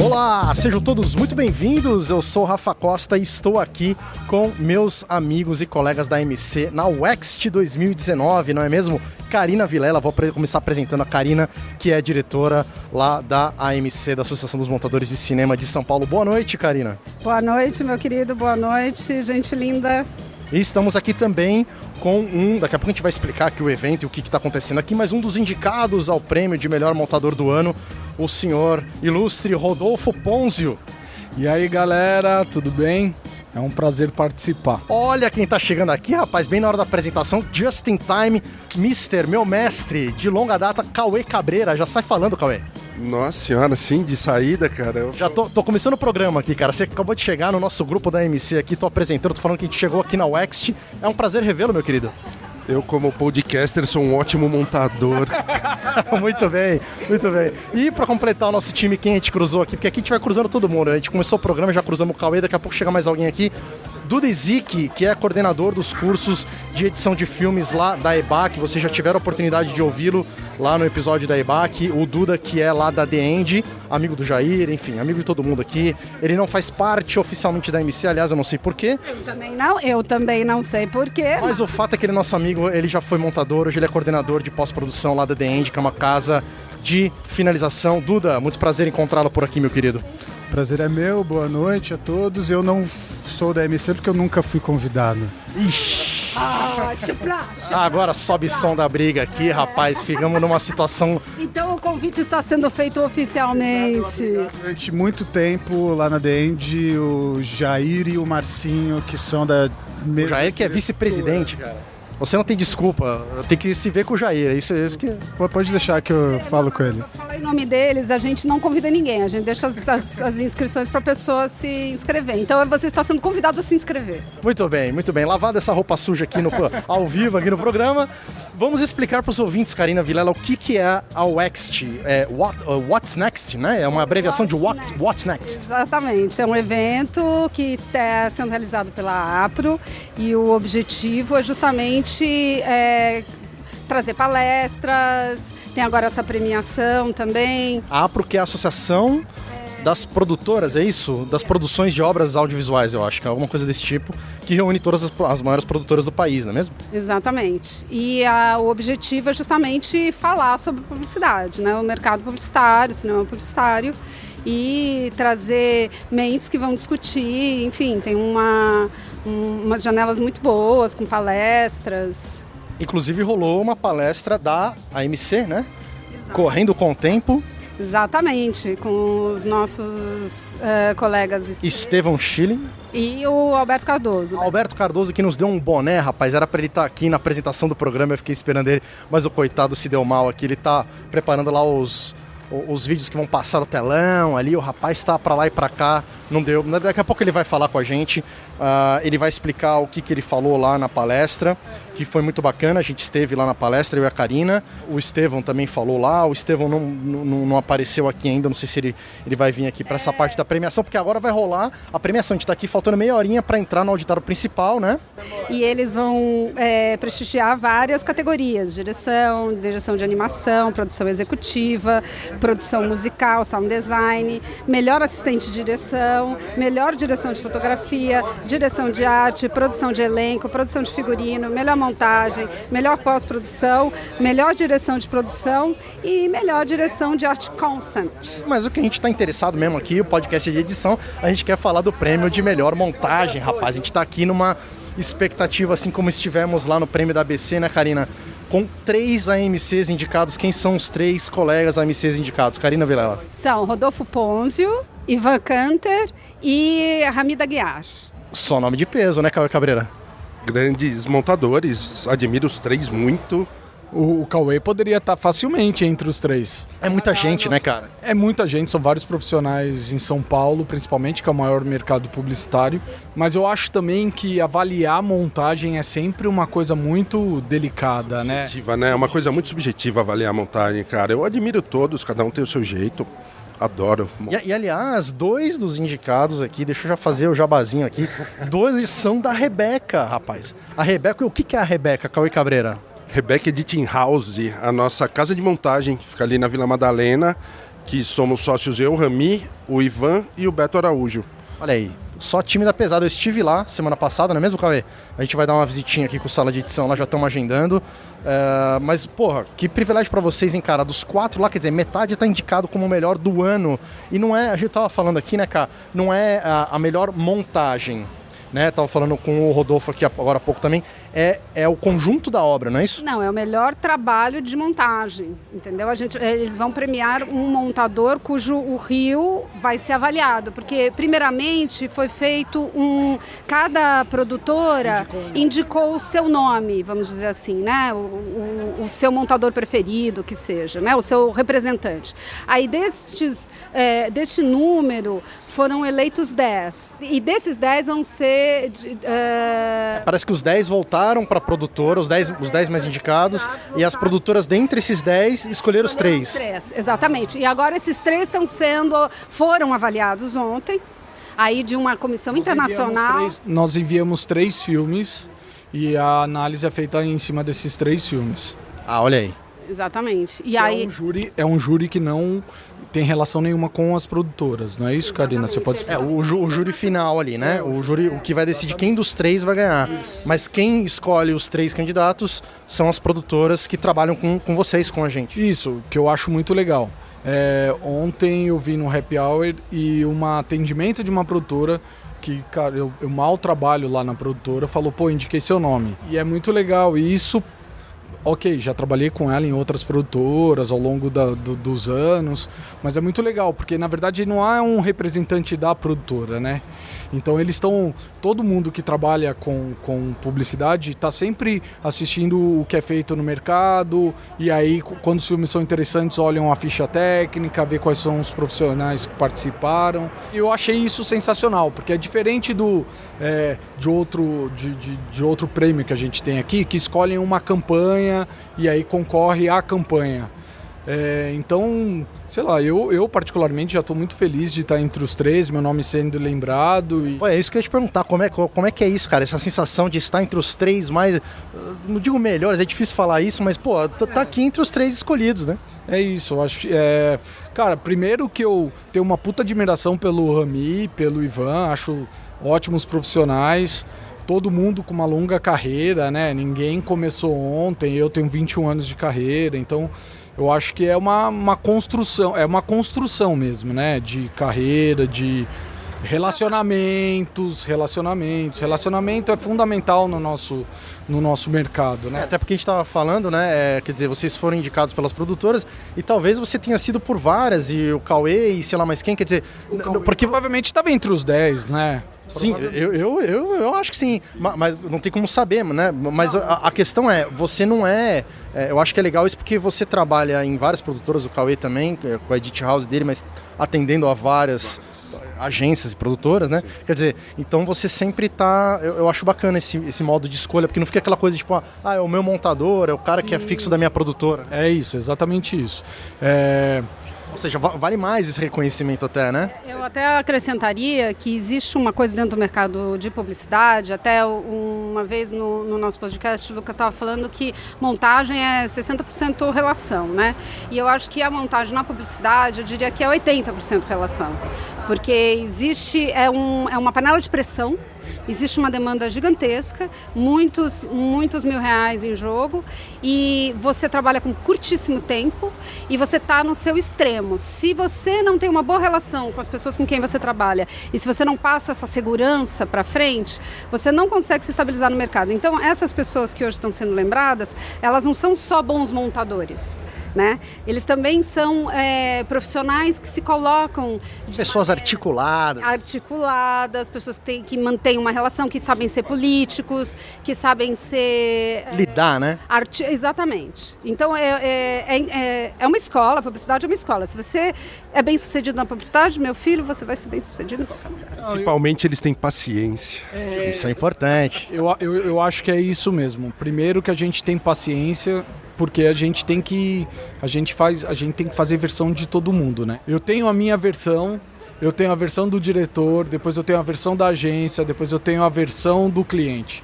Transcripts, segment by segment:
Olá, sejam todos muito bem-vindos, eu sou o Rafa Costa e estou aqui com meus amigos e colegas da AMC na Wext 2019, não é mesmo? Karina Vilela, vou começar apresentando a Karina, que é diretora lá da AMC, da Associação dos Montadores de Cinema de São Paulo. Boa noite, Karina. Boa noite, meu querido, boa noite, gente linda. E estamos aqui também com daqui a pouco a gente vai explicar aqui o evento e o que está acontecendo aqui, mas um dos indicados ao prêmio de melhor montador do ano, o senhor ilustre Rodolfo Ponzio. E aí, galera, tudo bem? É um prazer participar. Olha quem tá chegando aqui, rapaz, bem na hora da apresentação, just in time, meu mestre de longa data, Cauê Cabreira. Já sai falando, Cauê. Nossa senhora, sim, de saída, cara. Já tô começando o programa aqui, cara. Você acabou de chegar no nosso grupo da AMC aqui, tô apresentando, tô falando que a gente chegou aqui na Wext. É um prazer revê-lo, meu querido. Eu, como podcaster, sou um ótimo montador. Muito bem, muito bem. E pra completar o nosso time, quem a gente cruzou aqui? Porque aqui a gente vai cruzando todo mundo. A gente começou o programa, já cruzamos o Cauê, daqui a pouco chega mais alguém aqui. Duda Izik, que é coordenador dos cursos de edição de filmes lá da EBAC. Vocês já tiveram a oportunidade de ouvi-lo lá no episódio da EBAC. O Duda, que é lá da The End, amigo do Jair, enfim, amigo de todo mundo aqui. Ele não faz parte oficialmente da AMC, aliás, eu não sei porquê. Eu também não sei porquê. Mas o fato é que ele é nosso amigo, ele já foi montador, hoje ele é coordenador de pós-produção lá da The End, que é uma casa de finalização. Duda, muito prazer encontrá-lo por aqui, meu querido. Prazer é meu, boa noite a todos. Eu não sou da AMC porque eu nunca fui convidado. Ixi. Agora sobe som da briga aqui, rapaz. Ficamos numa situação... Então o convite está sendo feito oficialmente. Durante muito tempo lá na The End, o Jair e o Marcinho, que são da... O Jair que é vice-presidente, cara. Você não tem desculpa, tem que se ver com o Jair, é isso que... Pode deixar que eu falo com ele. Pra falar em nome deles, a gente não convida ninguém, a gente deixa as inscrições para a pessoa se inscrever. Então você está sendo convidado a se inscrever. Muito bem, muito bem. Lavada essa roupa suja aqui ao vivo aqui no programa. Vamos explicar para os ouvintes, Karina Vilela, o que é a Wext. What's Next, né? É uma abreviação de What's Next. Exatamente, é um evento que está sendo realizado pela APRO e o objetivo é justamente trazer palestras, tem agora essa premiação também. A APRO, que é a Associação das Produtoras, é isso? Das produções de obras audiovisuais, eu acho, que é alguma coisa desse tipo, que reúne todas as maiores produtoras do país, não é mesmo? Exatamente. E o objetivo é justamente falar sobre publicidade, né? O mercado publicitário, o cinema publicitário, e trazer mentes que vão discutir, enfim, tem umas janelas muito boas, com palestras. Inclusive rolou uma palestra da AMC, né? Exato. Correndo com o Tempo. Exatamente, com os nossos colegas Estevão Schilling e o Alberto Cardoso. Alberto Cardoso, que nos deu um boné, rapaz, era pra ele estar aqui na apresentação do programa, eu fiquei esperando ele, mas o coitado se deu mal aqui, ele tá preparando lá os vídeos que vão passar no telão ali, o rapaz tá pra lá e pra cá, não deu. Daqui a pouco ele vai falar com a gente, ele vai explicar o que ele falou lá na palestra, que foi muito bacana, a gente esteve lá na palestra, eu e a Karina, o Estevão também falou lá, o Estevão não apareceu aqui ainda, não sei se ele vai vir aqui para essa parte da premiação, porque agora vai rolar a premiação, a gente tá aqui faltando meia horinha para entrar no auditório principal, né? E eles vão prestigiar várias categorias, direção de animação, produção executiva, produção musical, sound design, melhor assistente de direção, melhor direção de fotografia, direção de arte, produção de elenco, produção de figurino, melhor montagem, melhor pós-produção, melhor direção de produção e melhor direção de art concept. Mas o que a gente está interessado mesmo aqui, o podcast de edição, a gente quer falar do prêmio de melhor montagem, rapaz. A gente está aqui numa expectativa, assim como estivemos lá no prêmio da ABC, né, Karina? Com 3 AMCs indicados. Quem são os 3 colegas AMCs indicados? Karina Vilela. São Rodolfo Ponzio, Ivan Canter e Hamida Guiar. Só nome de peso, né, Cauê Cabreira? Grandes montadores, admiro os 3 muito. O Cauê poderia estar facilmente entre os 3. É muita gente, né, cara? É muita gente, são vários profissionais em São Paulo, principalmente, que é o maior mercado publicitário. Mas eu acho também que avaliar a montagem é sempre uma coisa muito delicada, subjetiva, né? É uma coisa muito subjetiva avaliar a montagem, cara. Eu admiro todos, cada um tem o seu jeito. Adoro. E, aliás, 2 dos indicados aqui, deixa eu já fazer o jabazinho aqui, 2 são da Rebeca, rapaz. A Rebeca, o que é a Rebeca, Cauê Cabreira? Rebeca Editing House, a nossa casa de montagem, que fica ali na Vila Madalena, que somos sócios eu, o Rami, o Ivan e o Beto Araújo. Olha aí, só time da pesada. Eu estive lá semana passada, não é mesmo, Cauê? A gente vai dar uma visitinha aqui com o Sala de Edição, lá já estamos agendando. Mas, porra, que privilégio pra vocês, hein, cara? Dos 4 lá, quer dizer, metade tá indicado como o melhor do ano. E não é, a gente tava falando aqui, né, cara, não é a melhor montagem, né? Tava falando com o Rodolfo aqui agora há pouco também. É o conjunto da obra, não é isso? Não, é o melhor trabalho de montagem, entendeu? Eles vão premiar um montador cujo o Rio vai ser avaliado, porque primeiramente foi feito cada produtora indicou o seu nome, vamos dizer assim, né? O seu montador preferido, que seja, né? O seu representante. Aí deste número foram eleitos 10. E desses 10 vão ser... Parece que os 10 voltaram para a produtora, os 10 mais indicados, e as produtoras dentre esses 10 escolheram os 3. Exatamente. E agora esses 3 foram avaliados ontem, aí de uma comissão internacional. Nós enviamos 3 filmes e a análise é feita em cima desses 3 filmes. Ah, olha aí. Exatamente. E aí... É um júri que não tem relação nenhuma com as produtoras, não é isso, Karina? Você pode explicar? O júri final ali, né? O que vai decidir quem dos 3 vai ganhar. Mas quem escolhe os 3 candidatos são as produtoras que trabalham com vocês, com a gente. Isso, que eu acho muito legal. Ontem eu vi no Happy Hour e um atendimento de uma produtora que, cara, eu mal trabalho lá na produtora, falou, pô, indiquei seu nome. E é muito legal, e isso... Ok, já trabalhei com ela em outras produtoras ao longo dos anos, mas é muito legal, porque na verdade não há um representante da produtora, né? Então eles estão, todo mundo que trabalha com publicidade está sempre assistindo o que é feito no mercado, e aí quando os filmes são interessantes olham a ficha técnica, vê quais são os profissionais que participaram. Eu achei isso sensacional, porque é diferente de outro prêmio que a gente tem aqui, que escolhem uma campanha e aí concorre à campanha. Então, sei lá, eu particularmente já estou muito feliz de estar entre os 3, meu nome sendo lembrado. Pô, é isso que eu ia te perguntar, como é que é isso, cara? Essa sensação de estar entre os 3 mais, não digo melhores, é difícil falar isso, mas pô, tá aqui entre os 3 escolhidos, né? É isso, eu acho que cara, primeiro que eu tenho uma puta admiração pelo Rami, pelo Ivan, acho ótimos profissionais. Todo mundo com uma longa carreira, né? Ninguém começou ontem, eu tenho 21 anos de carreira, então eu acho que é uma construção mesmo, né? De carreira, de relacionamentos. Relacionamento é fundamental no nosso mercado, né? Até porque a gente estava falando, né? Quer dizer, vocês foram indicados pelas produtoras e talvez você tenha sido por várias, e o Cauê e sei lá mais quem, quer dizer... Porque provavelmente estava entre os 10, né? Sim, eu acho que sim, mas não tem como saber, né? Mas a questão você não eu acho que é legal isso porque você trabalha em várias produtoras, o Cauê também, com a Edit House dele, mas atendendo a várias agências e produtoras, né? Quer dizer, então você sempre tá... Eu acho bacana esse modo de escolha, porque não fica aquela coisa tipo, é o meu montador, é o cara que é fixo da minha produtora. É isso, exatamente isso. Ou seja, vale mais esse reconhecimento até, né? Eu até acrescentaria que existe uma coisa dentro do mercado de publicidade, até uma vez no nosso podcast o Lucas estava falando que montagem é 60% relação, né? E eu acho que a montagem na publicidade, eu diria que é 80% relação, porque existe, é uma panela de pressão. Existe uma demanda gigantesca, muitos R$1.000 em jogo, e você trabalha com curtíssimo tempo e você está no seu extremo. Se você não tem uma boa relação com as pessoas com quem você trabalha e se você não passa essa segurança para frente, você não consegue se estabilizar no mercado. Então, essas pessoas que hoje estão sendo lembradas, elas não são só bons montadores, né? Eles também são profissionais que se colocam... Pessoas articuladas, pessoas que mantêm uma relação, que sabem ser políticos, que sabem ser... lidar, né? Exatamente. Então, é uma escola, a publicidade é uma escola. Se você é bem sucedido na publicidade, meu filho, você vai ser bem sucedido em qualquer lugar. Principalmente eles têm paciência. Isso é importante. Eu acho que é isso mesmo. Primeiro que a gente tem paciência, porque a gente tem que fazer versão de todo mundo, né? Eu tenho a minha versão, eu tenho a versão do diretor, depois eu tenho a versão da agência, depois eu tenho a versão do cliente.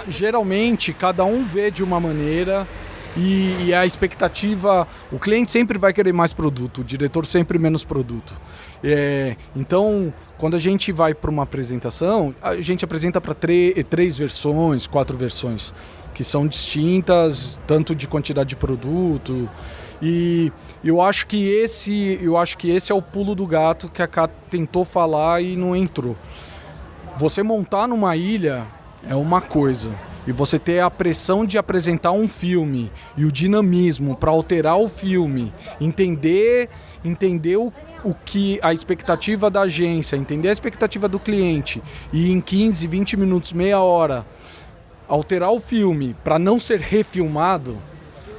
Geralmente, cada um vê de uma maneira e a expectativa... O cliente sempre vai querer mais produto, o diretor sempre menos produto. Então, quando a gente vai para uma apresentação, a gente apresenta para 3 versões, 4 versões, que são distintas, tanto de quantidade de produto... E eu acho que esse é o pulo do gato que a Ká tentou falar e não entrou. Você montar numa ilha é uma coisa, e você ter a pressão de apresentar um filme e o dinamismo para alterar o filme, entender o que a expectativa da agência, entender a expectativa do cliente e em 15, 20 minutos, meia hora, alterar o filme para não ser refilmado.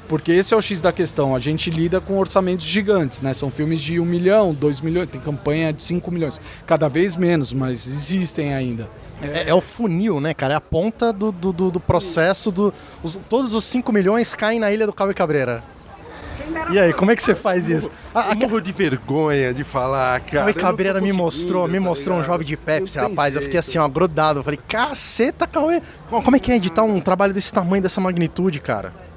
Porque esse é o X da questão, a gente lida com orçamentos gigantes, né? São filmes de 1 milhão, 2 milhões, tem campanha de 5 milhões. Cada vez menos, mas existem ainda. É o funil, né, cara? É a ponta do processo, todos os 5 milhões caem na ilha do Cauê Cabreira. E aí, como é que você faz isso? Eu morro de vergonha de falar, cara. Cauê Cabreira me mostrou um job de Pepsi, rapaz. Eu fiquei assim, ó, grudado. Eu falei, caceta, Cauê. Como é que é editar um trabalho desse tamanho, dessa magnitude, cara?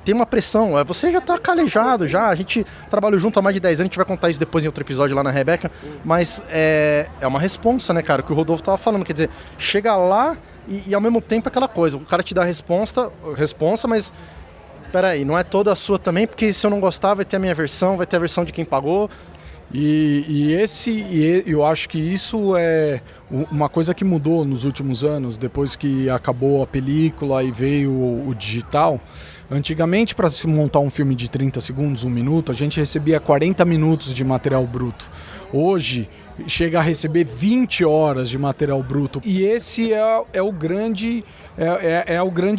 Tem uma pressão, você já tá calejado já, a gente trabalhou junto há mais de 10 anos, a gente vai contar isso depois em outro episódio lá na Rebeca, mas é uma responsa, né, cara, o que o Rodolfo tava falando, quer dizer, chega lá e ao mesmo tempo aquela coisa, o cara te dá a responsa, mas peraí, não é toda a sua também, porque se eu não gostar vai ter a minha versão, vai ter a versão de quem pagou. Eu acho que isso é uma coisa que mudou nos últimos anos, depois que acabou a película e veio o digital. Antigamente, para se montar um filme de 30 segundos, 1 minuto, a gente recebia 40 minutos de material bruto. Hoje, chega a receber 20 horas de material bruto. E esse é o grande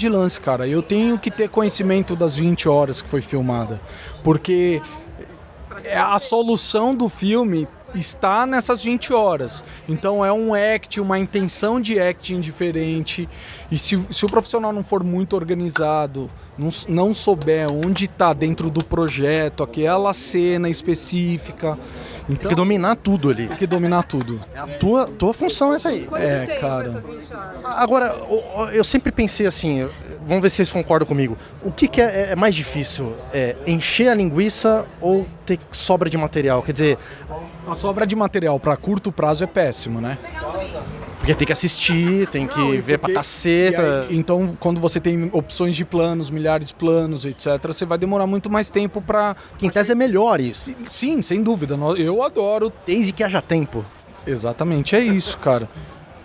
lance, cara. Eu tenho que ter conhecimento das 20 horas que foi filmada, porque a solução do filme está nessas 20 horas. Então é um act, uma intenção de acting diferente. E se o profissional não for muito organizado, não souber onde está dentro do projeto, aquela cena específica... Então, tem que dominar tudo ali. Tem que dominar tudo. É a tua função essa aí. Quanto tempo cara. essas 20 horas? Agora, eu sempre pensei assim, vamos ver se vocês concordam comigo. O que é mais difícil? Encher a linguiça ou ter sobra de material? Quer dizer... A sobra de material para curto prazo é péssimo, né? Porque tem que assistir, tem que ver pra caceta. Então, quando você tem opções de planos, milhares de planos, etc., você vai demorar muito mais tempo para... Que em tese é melhor isso. Sim, sem dúvida. Eu adoro. Desde que haja tempo. Exatamente, é isso, cara.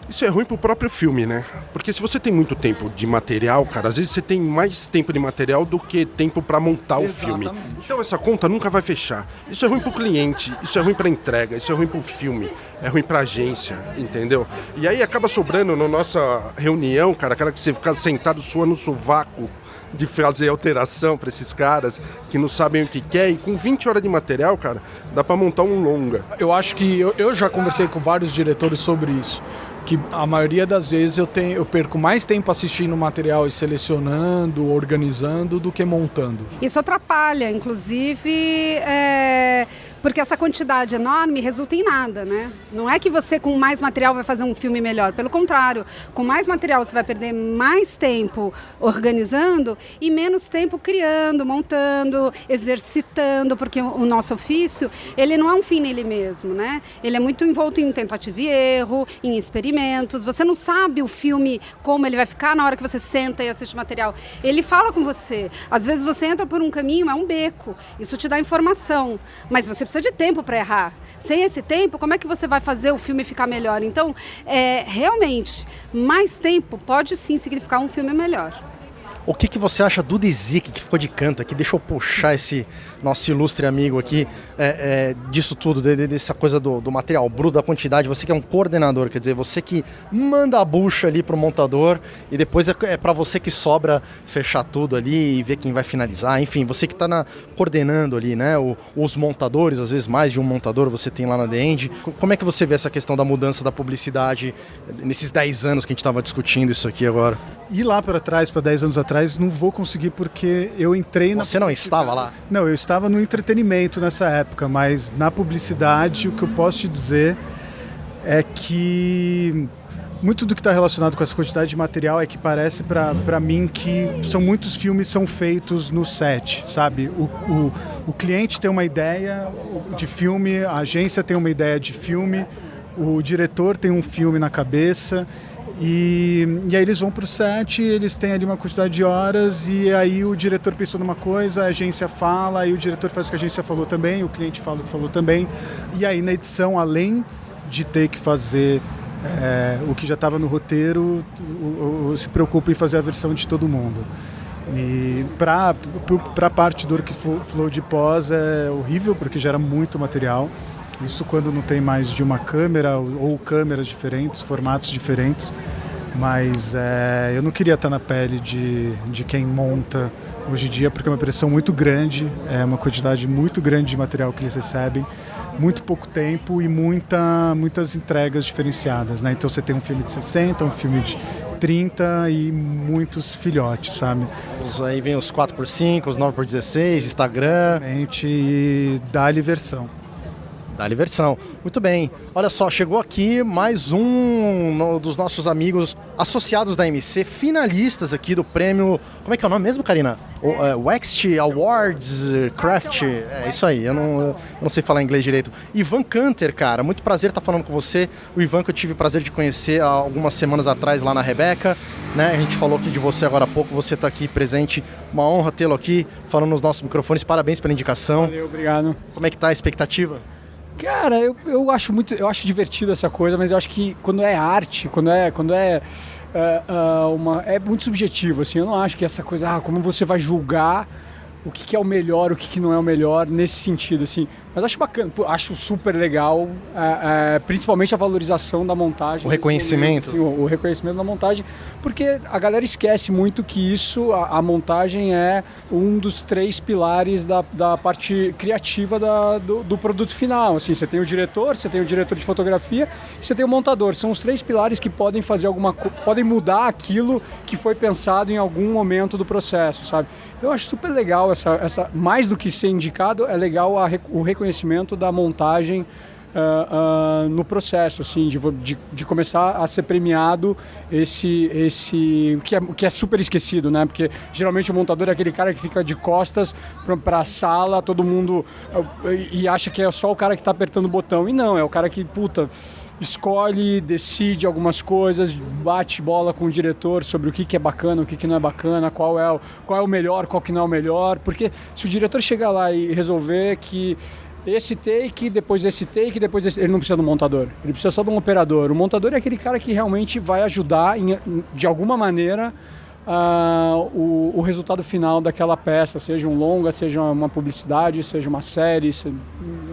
Isso é ruim pro próprio filme, né? Porque se você tem muito tempo de material, cara, às vezes você tem mais tempo de material do que tempo pra montar o filme. Então essa conta nunca vai fechar. Isso é ruim pro cliente, isso é ruim pra entrega, isso é ruim pro filme, é ruim pra agência, entendeu? E aí acaba sobrando na nossa reunião, cara, aquela que você fica sentado suando o sovaco de fazer alteração pra esses caras que não sabem o que quer, e com 20 horas de material, cara, dá pra montar um longa. Eu acho que eu já conversei com vários diretores sobre isso. Que a maioria das vezes eu perco mais tempo assistindo o material e selecionando, organizando, do que montando. Isso atrapalha, inclusive, porque essa quantidade enorme resulta em nada, né? Não é que você com mais material vai fazer um filme melhor, pelo contrário, com mais material você vai perder mais tempo organizando e menos tempo criando, montando, exercitando, porque o nosso ofício, ele não é um fim nele mesmo, né? Ele é muito envolto em tentativa e erro, em experimentos. Você não sabe o filme, como ele vai ficar na hora que você senta e assiste o material. Ele fala com você. Às vezes você entra por um caminho, é um beco. Isso te dá informação. Mas você precisa de tempo para errar. Sem esse tempo, como é que você vai fazer o filme ficar melhor? Então, realmente, mais tempo pode sim significar um filme melhor. O que você acha do Dzik, que ficou de canto aqui? Deixa eu puxar esse nosso ilustre amigo aqui, disso tudo, dessa coisa do material bruto, da quantidade. Você que é um coordenador, quer dizer, você que manda a bucha ali pro montador e depois é para você que sobra fechar tudo ali e ver quem vai finalizar. Enfim, você que tá coordenando ali, né? Os montadores, às vezes mais de um montador você tem lá na The End. Como é que você vê essa questão da mudança da publicidade nesses 10 anos que a gente estava discutindo isso aqui agora? E lá para trás, para 10 anos atrás, atrás, não vou conseguir porque eu entrei na... Você não estava lá? Não, eu estava no entretenimento nessa época, mas na publicidade o que eu posso te dizer é que muito do que está relacionado com essa quantidade de material é que parece para mim que muitos filmes são feitos no set, sabe? O cliente tem uma ideia de filme, a agência tem uma ideia de filme, o diretor tem um filme na cabeça e aí eles vão para o set, eles têm ali uma quantidade de horas e aí o diretor pensou numa coisa, a agência fala, aí o diretor faz o que a agência falou também, o cliente fala o que falou também, e aí na edição, além de ter que fazer o que já estava no roteiro, se preocupa em fazer a versão de todo mundo. E para a parte do workflow de pós é horrível, porque gera muito material. Isso quando não tem mais de uma câmera ou câmeras diferentes, formatos diferentes. Mas eu não queria estar na pele de quem monta hoje em dia, porque é uma pressão muito grande, é uma quantidade muito grande de material que eles recebem, muito pouco tempo e muitas entregas diferenciadas, né? Então você tem um filme de 60, um filme de 30 e muitos filhotes, sabe? Aí vem os 4x5, os 9x16, Instagram. E dá-lhe versão. Dá-lhe versão. Muito bem. Olha só, chegou aqui mais um dos nossos amigos associados da MC, finalistas aqui do prêmio... Como é que é o nome mesmo, Karina? Wext Awards Craft. É isso aí, eu não sei falar inglês direito. Ivan Canter, cara, muito prazer estar falando com você. O Ivan que eu tive o prazer de conhecer há algumas semanas atrás lá na Rebeca, né? A gente falou aqui de você agora há pouco, você está aqui presente. Uma honra tê-lo aqui, falando nos nossos microfones. Parabéns pela indicação. Valeu, obrigado. Como é que tá a expectativa? Cara, eu acho divertido essa coisa, mas eu acho que quando é arte, é muito subjetivo, assim. Eu não acho que essa coisa, como você vai julgar o que é o melhor, o que não é o melhor, nesse sentido, assim. Mas acho bacana, acho super legal, principalmente a valorização da montagem. O reconhecimento. Momento, assim, o reconhecimento da montagem, porque a galera esquece muito que isso, a montagem é um dos 3 pilares da parte criativa do produto final. Assim, você tem o diretor de fotografia e você tem o montador. São os 3 pilares que podem fazer podem mudar aquilo que foi pensado em algum momento do processo, sabe? Então eu acho super legal essa mais do que ser indicado, é legal o reconhecimento da montagem no processo, assim, de começar a ser premiado que é super esquecido, né? Porque geralmente o montador é aquele cara que fica de costas para a sala, todo mundo e acha que é só o cara que está apertando o botão, e não, é o cara que, escolhe, decide algumas coisas, bate bola com o diretor sobre o que é bacana, o que não é bacana, qual é o melhor, qual que não é o melhor, porque se o diretor chegar lá e resolver que esse take, depois desse take, depois desse... Ele não precisa de um montador, ele precisa só de um operador. O montador é aquele cara que realmente vai ajudar, de alguma maneira, o resultado final daquela peça, seja um longa, seja uma publicidade, seja uma série,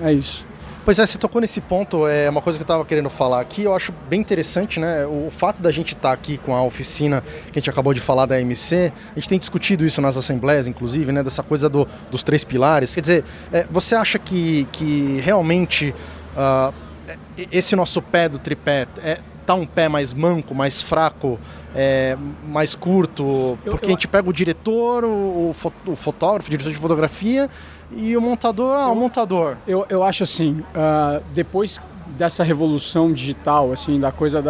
é isso. Pois é, você tocou nesse ponto, é uma coisa que eu estava querendo falar aqui, eu acho bem interessante, né? O fato da gente estar aqui com a oficina que a gente acabou de falar da MC, a gente tem discutido isso nas assembleias, inclusive, né? Dessa coisa dos 3 pilares. Quer dizer, você acha que realmente esse nosso pé do tripé tá um pé mais manco, mais fraco, mais curto? Porque a gente pega o diretor, o fotógrafo, o diretor de fotografia... E o montador, o montador. Eu acho assim, depois dessa revolução digital, assim, da coisa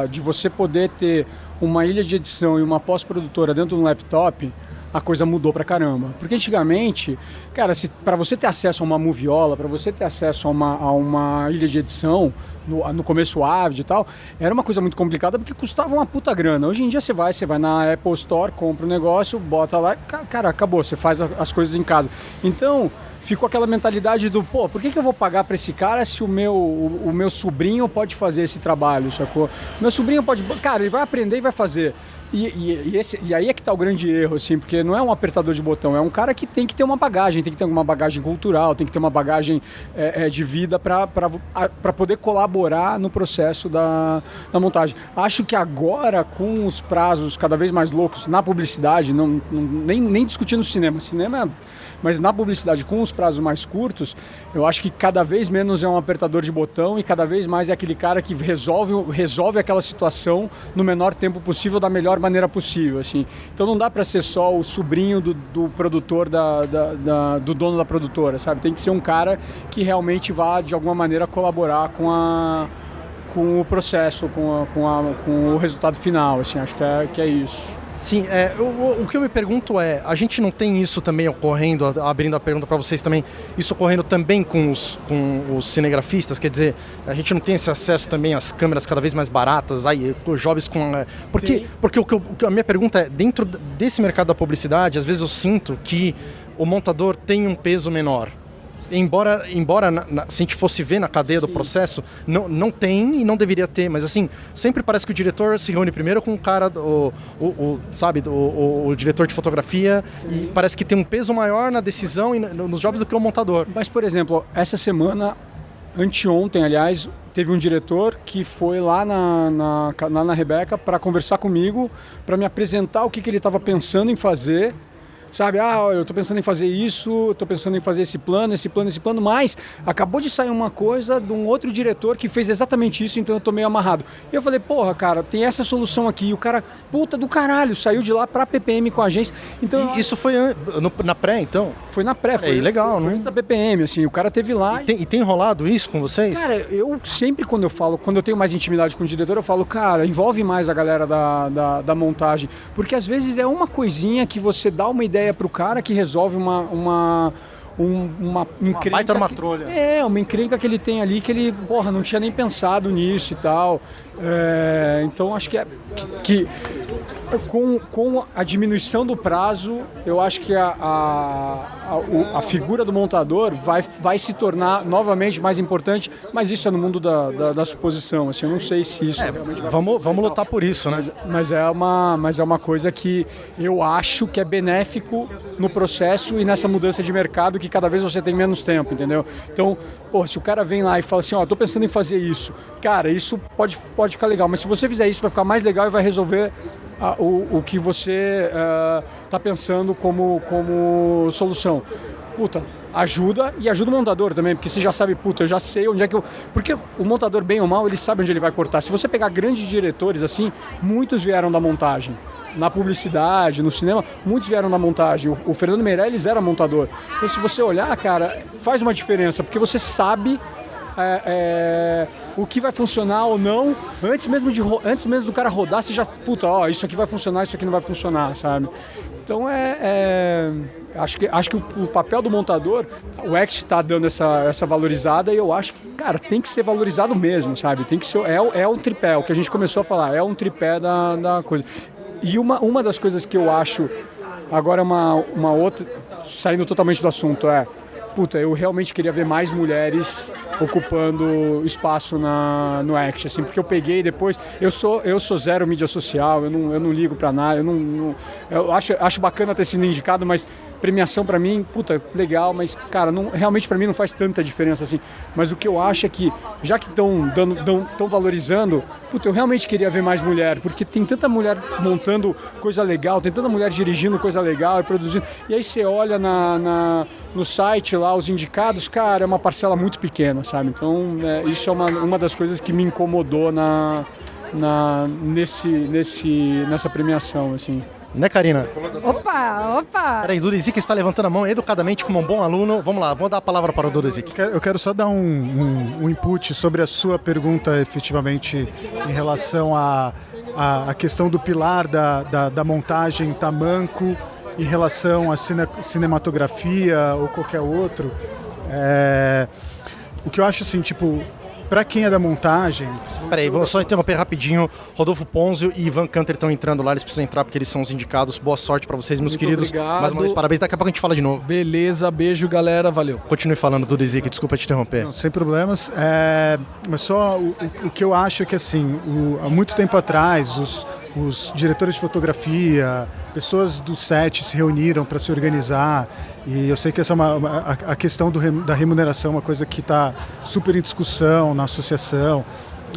de você poder ter uma ilha de edição e uma pós-produtora dentro de um laptop, a coisa mudou pra caramba. Porque antigamente, cara, para você ter acesso a uma moviola, para você ter acesso a uma ilha de edição, no começo Avid e tal, era uma coisa muito complicada porque custava uma puta grana. Hoje em dia você vai na Apple Store, compra o negócio, bota lá, cara, acabou, você faz as coisas em casa. Então, ficou aquela mentalidade do, por que eu vou pagar para esse cara se o meu sobrinho pode fazer esse trabalho, sacou? Meu sobrinho pode... Cara, ele vai aprender e vai fazer. E aí é que tá o grande erro, assim, porque não é um apertador de botão, é um cara que tem que ter uma bagagem, tem que ter uma bagagem cultural, tem que ter uma bagagem de vida para poder colaborar no processo da montagem. Acho que agora, com os prazos cada vez mais loucos na publicidade, nem discutindo cinema, mas na publicidade, com os prazos mais curtos, eu acho que cada vez menos é um apertador de botão e cada vez mais é aquele cara que resolve aquela situação no menor tempo possível, da melhor melhor maneira possível, assim. Então não dá para ser só o sobrinho do produtor, do dono da produtora, sabe? Tem que ser um cara que realmente vá, de alguma maneira, colaborar com o processo, com o resultado final, assim. Acho que é isso. Sim, o que eu me pergunto é, a gente não tem isso também ocorrendo, abrindo a pergunta para vocês também, isso ocorrendo também com os cinegrafistas, quer dizer, a gente não tem esse acesso também às câmeras cada vez mais baratas, aí os jovens com... Porque a minha pergunta é, dentro desse mercado da publicidade, às vezes eu sinto que o montador tem um peso menor. Embora se a gente fosse ver na cadeia do processo, não tem e não deveria ter, mas assim, sempre parece que o diretor se reúne primeiro com o cara, o diretor de fotografia, e parece que tem um peso maior na decisão e nos jobs do que o montador. Mas, por exemplo, essa semana, anteontem, aliás, teve um diretor que foi lá na Rebeca para conversar comigo, para me apresentar o que ele estava pensando em fazer. Sabe, eu estou pensando em fazer isso, estou pensando em fazer esse plano, mas acabou de sair uma coisa de um outro diretor que fez exatamente isso, então eu estou meio amarrado. E eu falei, porra, cara, tem essa solução aqui, e o cara, puta do caralho, saiu de lá pra PPM com a agência. Então, e isso foi na pré, então? Foi na pré, foi legal, né? Foi na PPM, assim, o cara teve lá. E tem rolado isso com vocês? Cara, eu sempre quando eu tenho mais intimidade com o diretor, eu falo, cara, envolve mais a galera da montagem, porque às vezes é uma coisinha que você dá uma ideia pro cara que resolve uma encrenca. Baita numa trolha. Uma encrenca que ele tem ali que ele, porra, não tinha nem pensado nisso e tal. Então acho que com a diminuição do prazo, eu acho que a figura do montador vai se tornar novamente mais importante, mas isso é no mundo da suposição, assim, eu não sei se isso realmente vai vamos lutar por isso, né? Mas é uma coisa que eu acho que é benéfico no processo e nessa mudança de mercado que cada vez você tem menos tempo, entendeu? Então, se o cara vem lá e fala assim, tô pensando em fazer isso, cara, isso pode ficar legal, mas se você fizer isso vai ficar mais legal e vai resolver o que você está pensando como solução. Puta, ajuda o montador também, porque você já sabe, eu já sei onde é que eu... Porque o montador, bem ou mal, ele sabe onde ele vai cortar. Se você pegar grandes diretores assim, muitos vieram da montagem. Na publicidade, no cinema, muitos vieram da montagem. O Fernando Meirelles era montador. Então, se você olhar, cara, faz uma diferença, porque você sabe o que vai funcionar ou não, antes mesmo do cara rodar, você já, isso aqui vai funcionar, isso aqui não vai funcionar, sabe? Então acho que o papel do montador, o Act está dando essa valorizada e eu acho que, cara, tem que ser valorizado mesmo, sabe? Tem que ser, um tripé, o que a gente começou a falar, é um tripé da coisa. E uma das coisas que eu acho, agora uma outra, saindo totalmente do assunto, eu realmente queria ver mais mulheres ocupando espaço no Act, assim, porque eu peguei depois, eu sou zero mídia social, eu não ligo pra nada, eu acho bacana ter sido indicado, mas premiação pra mim, legal, mas, cara, realmente pra mim não faz tanta diferença, assim, mas o que eu acho é que, já que estão valorizando, eu realmente queria ver mais mulher, porque tem tanta mulher montando coisa legal, tem tanta mulher dirigindo coisa legal e produzindo, e aí você olha no site lá, os indicados, cara, é uma parcela muito pequena, sabe? Então, isso é uma das coisas que me incomodou nessa premiação, assim. Né, Karina? Opa! Peraí, Duda Ezik está levantando a mão educadamente como um bom aluno. Vamos lá, vou dar a palavra para o Duda Ezik. Eu quero só dar um input sobre a sua pergunta, efetivamente, em relação à questão do pilar da montagem tamanco, em relação à cinematografia ou qualquer outro. O que eu acho assim, para quem é da montagem... Peraí, vou só interromper rapidinho. Rodolfo Ponzio e Ivan Canter estão entrando lá, eles precisam entrar porque eles são os indicados. Boa sorte para vocês, meus queridos. Obrigado. Mais uma vez, parabéns. Daqui a pouco a gente fala de novo. Beleza, beijo, galera, valeu. Continue falando, Duda Ezik, desculpa te interromper. Não, sem problemas. Mas só o que eu acho é que, assim, há muito tempo atrás, os diretores de fotografia, pessoas do set se reuniram para se organizar, e eu sei que essa a questão da remuneração é uma coisa que está super em discussão na associação,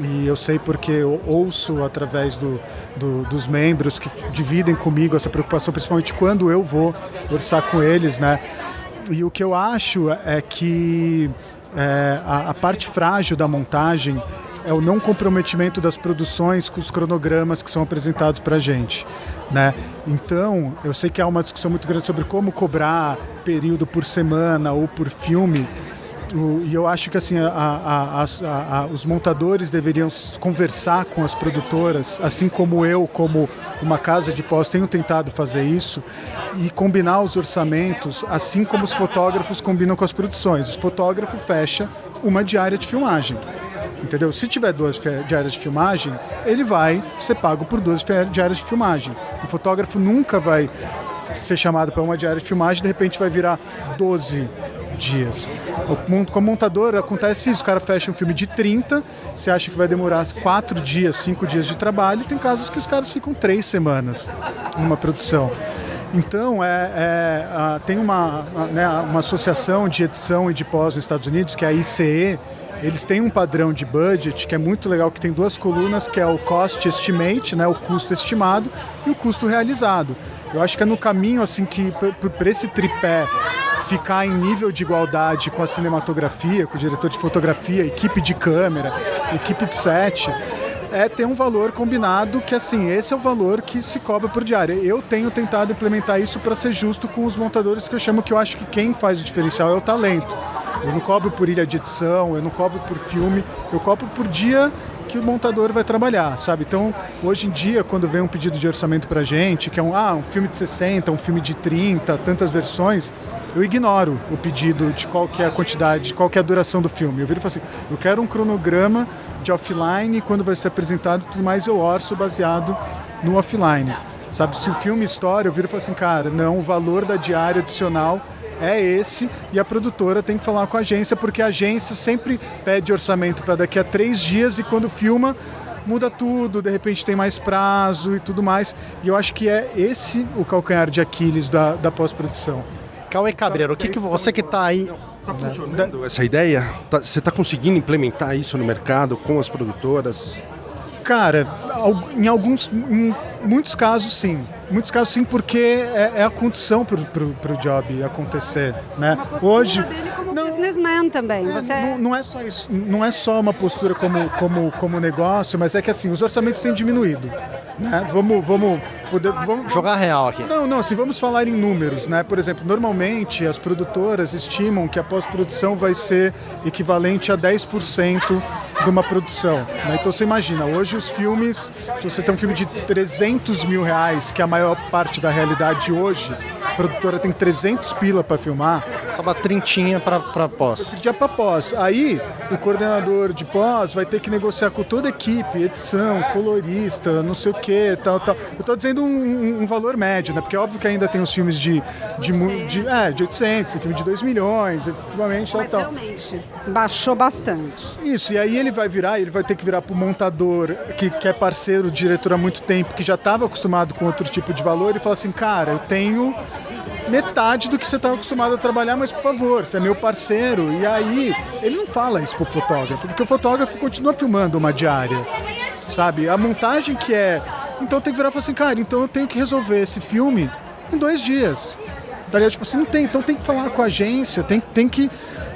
e eu sei porque eu ouço através dos membros que dividem comigo essa preocupação, principalmente quando eu vou orçar com eles, né? E o que eu acho é que a parte frágil da montagem é o não comprometimento das produções com os cronogramas que são apresentados para a gente, né? Então, eu sei que há uma discussão muito grande sobre como cobrar período por semana ou por filme, e eu acho que assim, os montadores deveriam conversar com as produtoras, assim como eu, como uma casa de pós, tenho tentado fazer isso, e combinar os orçamentos, assim como os fotógrafos combinam com as produções. O fotógrafo fecha uma diária de filmagem, entendeu? Se tiver 2 diárias de filmagem, ele vai ser pago por 2 diárias de filmagem. O fotógrafo nunca vai ser chamado para uma diária de filmagem e de repente vai virar 12 dias. Com a montadora acontece isso, o cara fecha um filme de 30, você acha que vai demorar 4 dias, 5 dias de trabalho, tem casos que os caras ficam 3 semanas numa produção. Então, tem uma associação de edição e de pós nos Estados Unidos, que é a ICE. Eles têm um padrão de budget que é muito legal, que tem 2 colunas, que é o cost estimate, né, o custo estimado, e o custo realizado. Eu acho que é no caminho assim que para esse tripé ficar em nível de igualdade com a cinematografia, com o diretor de fotografia, equipe de câmera, equipe de set, ter um valor combinado que, assim, esse é o valor que se cobra por diária. Eu tenho tentado implementar isso para ser justo com os montadores, que eu chamo que eu acho que quem faz o diferencial é o talento. Eu não cobro por ilha de edição, eu não cobro por filme, eu cobro por dia que o montador vai trabalhar, sabe? Então, hoje em dia, quando vem um pedido de orçamento pra gente, que é um filme de 60, um filme de 30, tantas versões, eu ignoro o pedido de qual que é a quantidade, qual que é a duração do filme. Eu viro e falo assim, eu quero um cronograma de offline, quando vai ser apresentado tudo mais, eu orço baseado no offline. Sabe, se o filme estoura, eu viro e falo assim, cara, não, o valor da diária adicional é esse, e a produtora tem que falar com a agência, porque a agência sempre pede orçamento para daqui a 3 dias, e quando filma, muda tudo, de repente tem mais prazo e tudo mais. E eu acho que é esse o calcanhar de Aquiles da pós-produção. Cauê Cabreiro, o que você que está aí... Está funcionando essa ideia? Você está conseguindo implementar isso no mercado com as produtoras? Cara, em muitos casos sim. Muitos casos sim, porque é a condição pro job acontecer, né? Uma postura hoje dele como businessman também. Não é só isso, não é só uma postura como negócio, mas é que assim, os orçamentos têm diminuído, né? Vamos jogar real aqui. Não, assim, vamos falar em números, né? Por exemplo, normalmente as produtoras estimam que a pós-produção vai ser equivalente a 10% de uma produção, né? Então você imagina, hoje os filmes, se você tem um filme de 300 mil reais, que é a maior parte da realidade hoje, a produtora tem 300 pila para filmar. Só uma trintinha para pós. Trintinha para pós. Aí o coordenador de pós vai ter que negociar com toda a equipe, edição, colorista, não sei o que, tal. Eu tô dizendo um valor médio, né? Porque é óbvio que ainda tem os filmes de 800, filme de 2 milhões, efetivamente, mas tal. Realmente, baixou bastante. Isso, e aí ele vai ter que virar pro montador, que é parceiro do diretor há muito tempo, que já estava acostumado com outro tipo de valor, e fala assim, cara, eu tenho metade do que você estava acostumado a trabalhar, mas por favor, você é meu parceiro. E aí ele não fala isso pro fotógrafo, porque o fotógrafo continua filmando uma diária, sabe? A montagem que é... Então tem que virar e falar assim, cara, então eu tenho que resolver esse filme em 2 dias. Tá ligado? Tipo assim, não tem. Então tem que falar com a agência, tem que...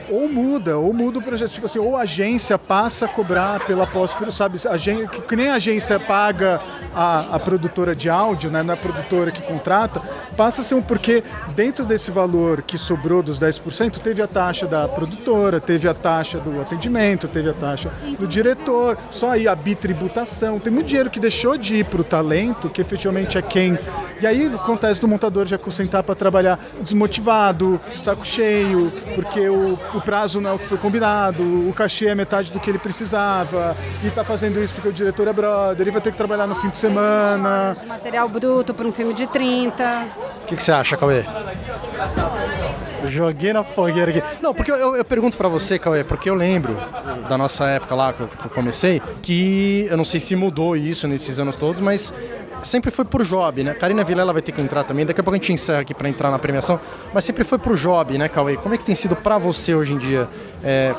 Ou muda o projeto, tipo assim, ou a agência passa a cobrar pela sabe, que nem a agência paga a produtora de áudio, né, não é a produtora que contrata, passa a ser porque dentro desse valor que sobrou dos 10%, teve a taxa da produtora, teve a taxa do atendimento, teve a taxa do diretor, só aí a bitributação, tem muito dinheiro que deixou de ir pro talento, que efetivamente é quem... E aí acontece do montador já sentar para trabalhar desmotivado, saco cheio, porque o prazo não é o que foi combinado, o cachê é metade do que ele precisava, e tá fazendo isso porque o diretor é brother, ele vai ter que trabalhar no fim de semana. Material bruto para um filme de 30. O que você acha, Cauê? Joguei na fogueira aqui. Não, porque eu pergunto pra você, Cauê, porque eu lembro da nossa época lá que eu comecei, que eu não sei se mudou isso nesses anos todos, mas sempre foi por job, né? Karina Vilela vai ter que entrar também, daqui a pouco a gente encerra aqui pra entrar na premiação, mas sempre foi por job, né, Cauê? Como é que tem sido pra você hoje em dia?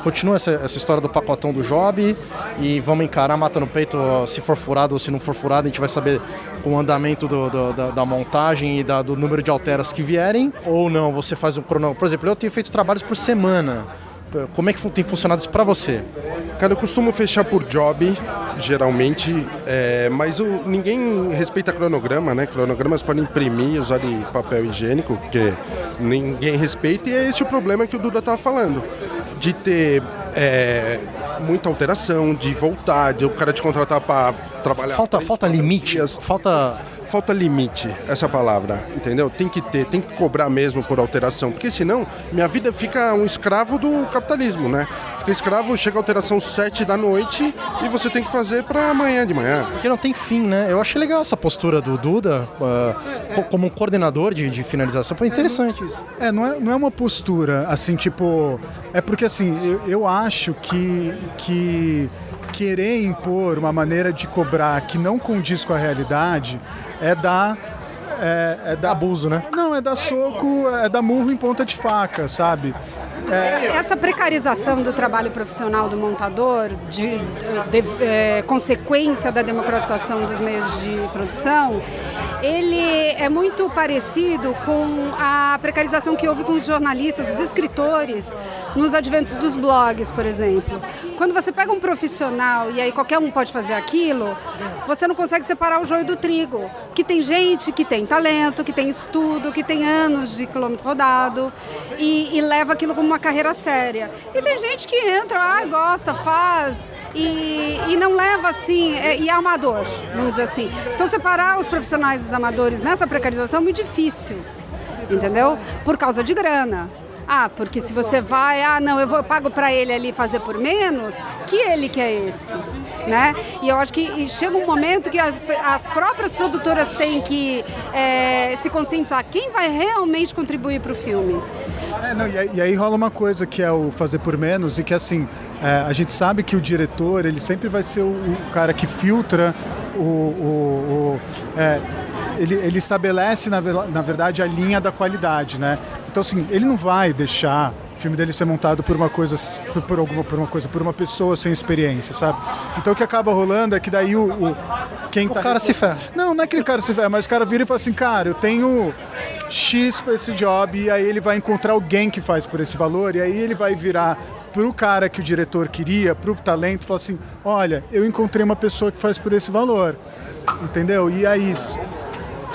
Continua essa história do pacotão do job e vamos encarar, mata no peito, se for furado ou se não for furado, a gente vai saber o andamento da montagem e do número de alteras que vierem, ou não, você faz um cronograma. Por exemplo, eu tenho feito trabalhos por semana. Como é que tem funcionado isso pra você? Cara, eu costumo fechar por job, geralmente, mas ninguém respeita cronograma, né? Cronogramas podem imprimir, usar de papel higiênico, porque ninguém respeita, e é esse o problema que o Duda estava falando, de ter muita alteração, de voltar, de o cara te contratar para trabalhar... Falta limite, Falta limite, essa palavra, entendeu? Tem que cobrar mesmo por alteração, porque senão minha vida fica um escravo do capitalismo, né? Fica escravo, chega a alteração 7 da noite e você tem que fazer para amanhã de manhã. Porque não tem fim, né? Eu achei legal essa postura do Duda, como um coordenador de finalização, foi interessante isso. Não é uma postura, assim, tipo... É porque, assim, eu acho que querer impor uma maneira de cobrar que não condiz com a realidade é dar abuso, né? Não, é dar soco, é dar murro em ponta de faca, sabe? Essa precarização do trabalho profissional do montador, consequência da democratização dos meios de produção, ele é muito parecido com a precarização que houve com os jornalistas, os escritores, nos adventos dos blogs, por exemplo. Quando você pega um profissional e aí qualquer um pode fazer aquilo, você não consegue separar o joio do trigo. Que tem gente que tem talento, que tem estudo, que tem anos de quilômetro rodado e leva aquilo como uma carreira séria. E tem gente que entra, gosta, faz e não leva assim, e é amador, vamos dizer assim. Então separar os profissionais dos amadores nessa precarização é muito difícil, entendeu? Por causa de grana. Porque se você vai, eu pago para ele ali fazer por menos, que ele que é esse, né? E eu acho que chega um momento que as próprias produtoras têm que se conscientizar quem vai realmente contribuir para o filme. E aí rola uma coisa que é o fazer por menos, e que assim, a gente sabe que o diretor, ele sempre vai ser o cara que filtra ele estabelece, na verdade, a linha da qualidade, né? Então, assim, ele não vai deixar o filme dele ser montado por uma pessoa sem experiência, sabe? Então, o que acaba rolando é que daí quem tá... O cara se ferra. Não é aquele cara se ferra, mas o cara vira e fala assim, cara, eu tenho X pra esse job, e aí ele vai encontrar alguém que faz por esse valor, e aí ele vai virar pro cara que o diretor queria, pro talento, e falar assim, olha, eu encontrei uma pessoa que faz por esse valor, entendeu? E aí...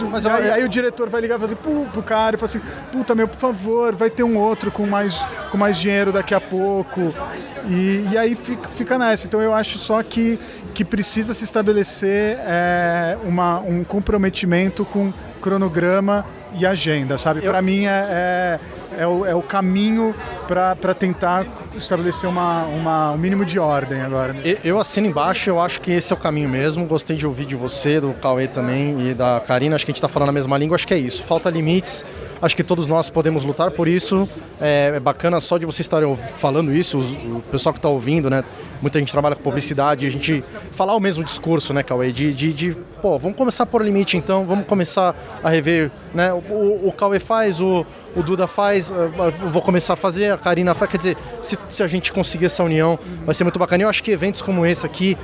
Mas aí o diretor vai ligar e fazer pro cara e fala assim, puta meu, por favor, vai ter um outro com mais dinheiro daqui a pouco. E aí fica nessa. Então eu acho só que precisa se estabelecer um comprometimento com cronograma e agenda, sabe? Para mim é o caminho para tentar estabelecer um mínimo de ordem agora. Né? Eu assino embaixo, eu acho que esse é o caminho mesmo. Gostei de ouvir de você, do Cauê também e da Karina. Acho que a gente está falando a mesma língua, acho que é isso. Falta limites, acho que todos nós podemos lutar por isso. É bacana só de vocês estarem falando isso, o pessoal que está ouvindo, né? Muita gente trabalha com publicidade, a gente falar o mesmo discurso, né, Cauê? Pô, vamos começar por limite então, vamos começar a rever, né? O Cauê faz, o Duda faz, eu vou começar a fazer, a Karina faz, quer dizer, se a gente conseguir essa união, vai ser muito bacana. E eu acho que eventos como esse aqui,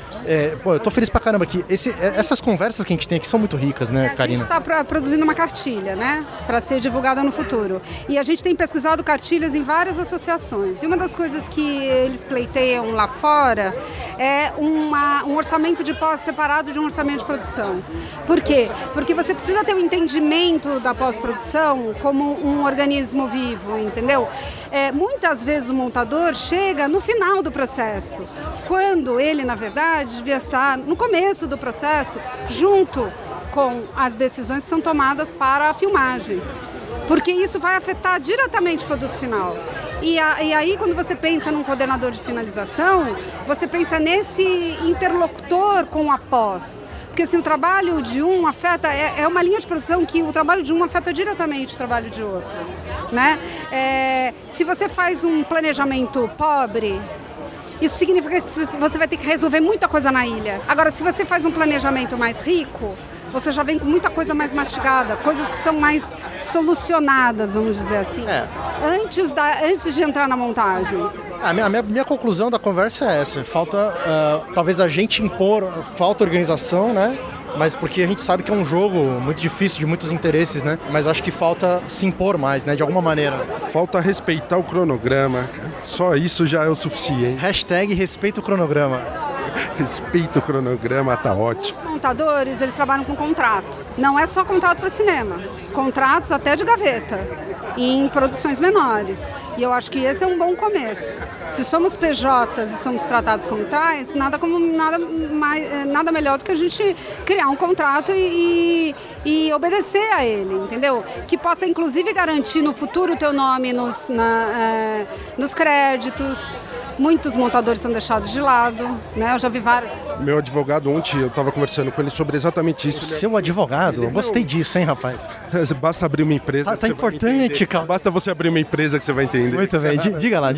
eu tô feliz pra caramba aqui. Essas conversas que a gente tem aqui são muito ricas, né, Karina? A gente está produzindo uma cartilha, né, para ser divulgada no futuro. E a gente tem pesquisado cartilhas em várias associações. E uma das coisas que eles pleiteiam lá fora é um orçamento de pós separado de um orçamento de produção. Por quê? Porque você precisa ter um entendimento da pós-produção como um organismo vivo, entendeu? Muitas vezes o montador chega no final do processo, quando ele, na verdade, devia estar no começo do processo, junto com as decisões que são tomadas para a filmagem. Porque isso vai afetar diretamente o produto final. E aí, quando você pensa num coordenador de finalização, você pensa nesse interlocutor com a pós. Porque assim, o trabalho de um afeta, é uma linha de produção que o trabalho de um afeta diretamente o trabalho de outro, né? Se você faz um planejamento pobre, isso significa que você vai ter que resolver muita coisa na ilha. Agora, se você faz um planejamento mais rico, você já vem com muita coisa mais mastigada, coisas que são mais solucionadas, vamos dizer assim, antes de entrar na montagem. A minha conclusão da conversa é essa. Falta, talvez a gente impor, falta organização, né? Mas porque a gente sabe que é um jogo muito difícil, de muitos interesses, né? Mas eu acho que falta se impor mais, né? De alguma maneira. Falta respeitar o cronograma. Só isso já é o suficiente. Hashtag respeita o cronograma. Respeita o cronograma, tá ótimo. Os montadores, eles trabalham com contrato. Não é só contrato para cinema. Contratos até de gaveta, em produções menores. E eu acho que esse é um bom começo. Se somos PJs e somos tratados como tais, nada melhor do que a gente criar um contrato e obedecer a ele, entendeu? Que possa, inclusive, garantir no futuro o teu nome nos créditos. Muitos montadores são deixados de lado, né? Eu já vi várias. Meu advogado, ontem eu estava conversando com ele sobre exatamente isso. Seu advogado? Eu gostei disso, hein, rapaz? Basta abrir uma empresa. Tá importante, cara. Basta você abrir uma empresa que você vai entender. Muito bem, diga lá.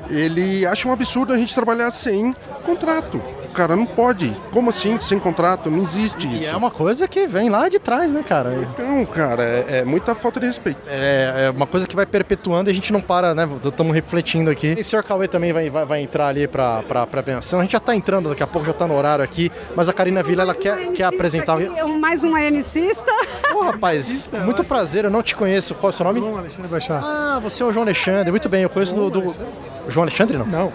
Ele acha um absurdo a gente trabalhar sem contrato. Cara, não pode. Como assim, sem contrato? Não existe isso. E é uma coisa que vem lá de trás, né, cara? Não, cara, é muita falta de respeito. É uma coisa que vai perpetuando e a gente não para, né? Estamos refletindo aqui. E o senhor Cauê também vai entrar ali pra premiação. A gente já tá entrando daqui a pouco, já tá no horário aqui. Mas a Karina Villa, ela quer apresentar... Mais uma MCista. Ô, rapaz, muito prazer. Eu não te conheço. Qual é o seu nome? João Alexandre Boixá. Ah, você é o João Alexandre. Muito bem, eu conheço do... João Alexandre, não? Não,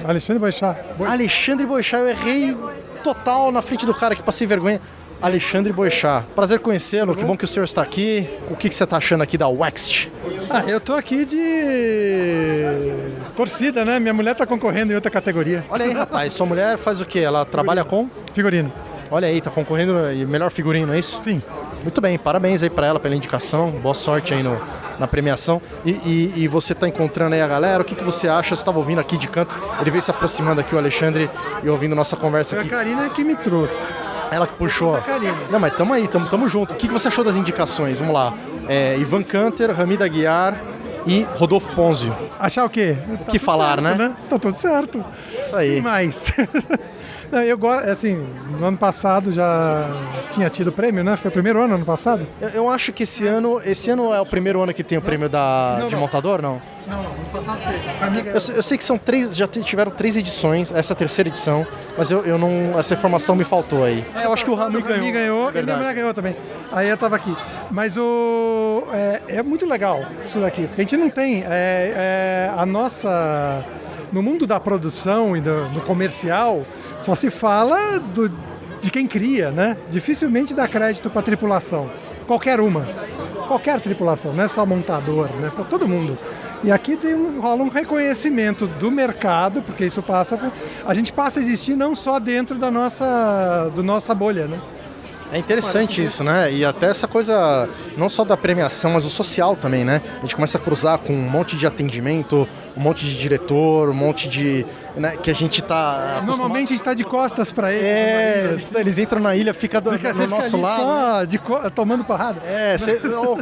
Alexandre Boixá. Alexandre Boixá, eu errei total na frente do cara que passei vergonha. Alexandre Boixá, prazer conhecê-lo, que bom que o senhor está aqui. O que você está achando aqui da Wext? Eu tô aqui de torcida, né? Minha mulher tá concorrendo em outra categoria. Olha aí, rapaz, sua mulher faz o quê? Ela trabalha com? Figurino. Olha aí, tá concorrendo em melhor figurino, é isso? Sim. Muito bem, parabéns aí pra ela pela indicação, boa sorte aí na premiação. E você tá encontrando aí a galera, o que você acha? Você estava ouvindo aqui de canto, ele veio se aproximando aqui, o Alexandre, e ouvindo nossa conversa aqui. Foi a Karina que me trouxe. Ela que puxou. Não, mas tamo aí, tamo junto. O que você achou das indicações? Vamos lá. Ivan Canter, Hamida Aguiar e Rodolfo Ponzio. Achar o quê? O que falar, certo, né? Tá tudo certo. Isso aí. E mais? Não, eu gosto, assim, no ano passado já tinha tido prêmio, né? Foi o primeiro ano passado? Eu acho que esse ano é o primeiro ano que tem o prêmio de montador, não? Não, ano passado teve. Eu sei que são 3, já tiveram 3 edições, essa é a terceira edição, mas eu não, essa informação me faltou aí. Eu acho que o Rami ganhou. E minha mulher ganhou também. Aí eu tava aqui. Mas é muito legal isso daqui. A gente não tem a nossa... No mundo da produção e no comercial, só se fala de quem cria, né? Dificilmente dá crédito para tripulação. Qualquer tripulação, não é só montador, né? Para todo mundo. E aqui rola um reconhecimento do mercado, porque isso a gente passa a existir não só dentro da nossa bolha, né? É interessante isso, né? E até essa coisa, não só da premiação, mas o social também, né? A gente começa a cruzar com um monte de atendimento, um monte de diretor, um monte de... Né, que a gente tá... Normalmente a gente tá de costas pra eles. Eles entram na ilha, fica do nosso lado. Só tomando porrada.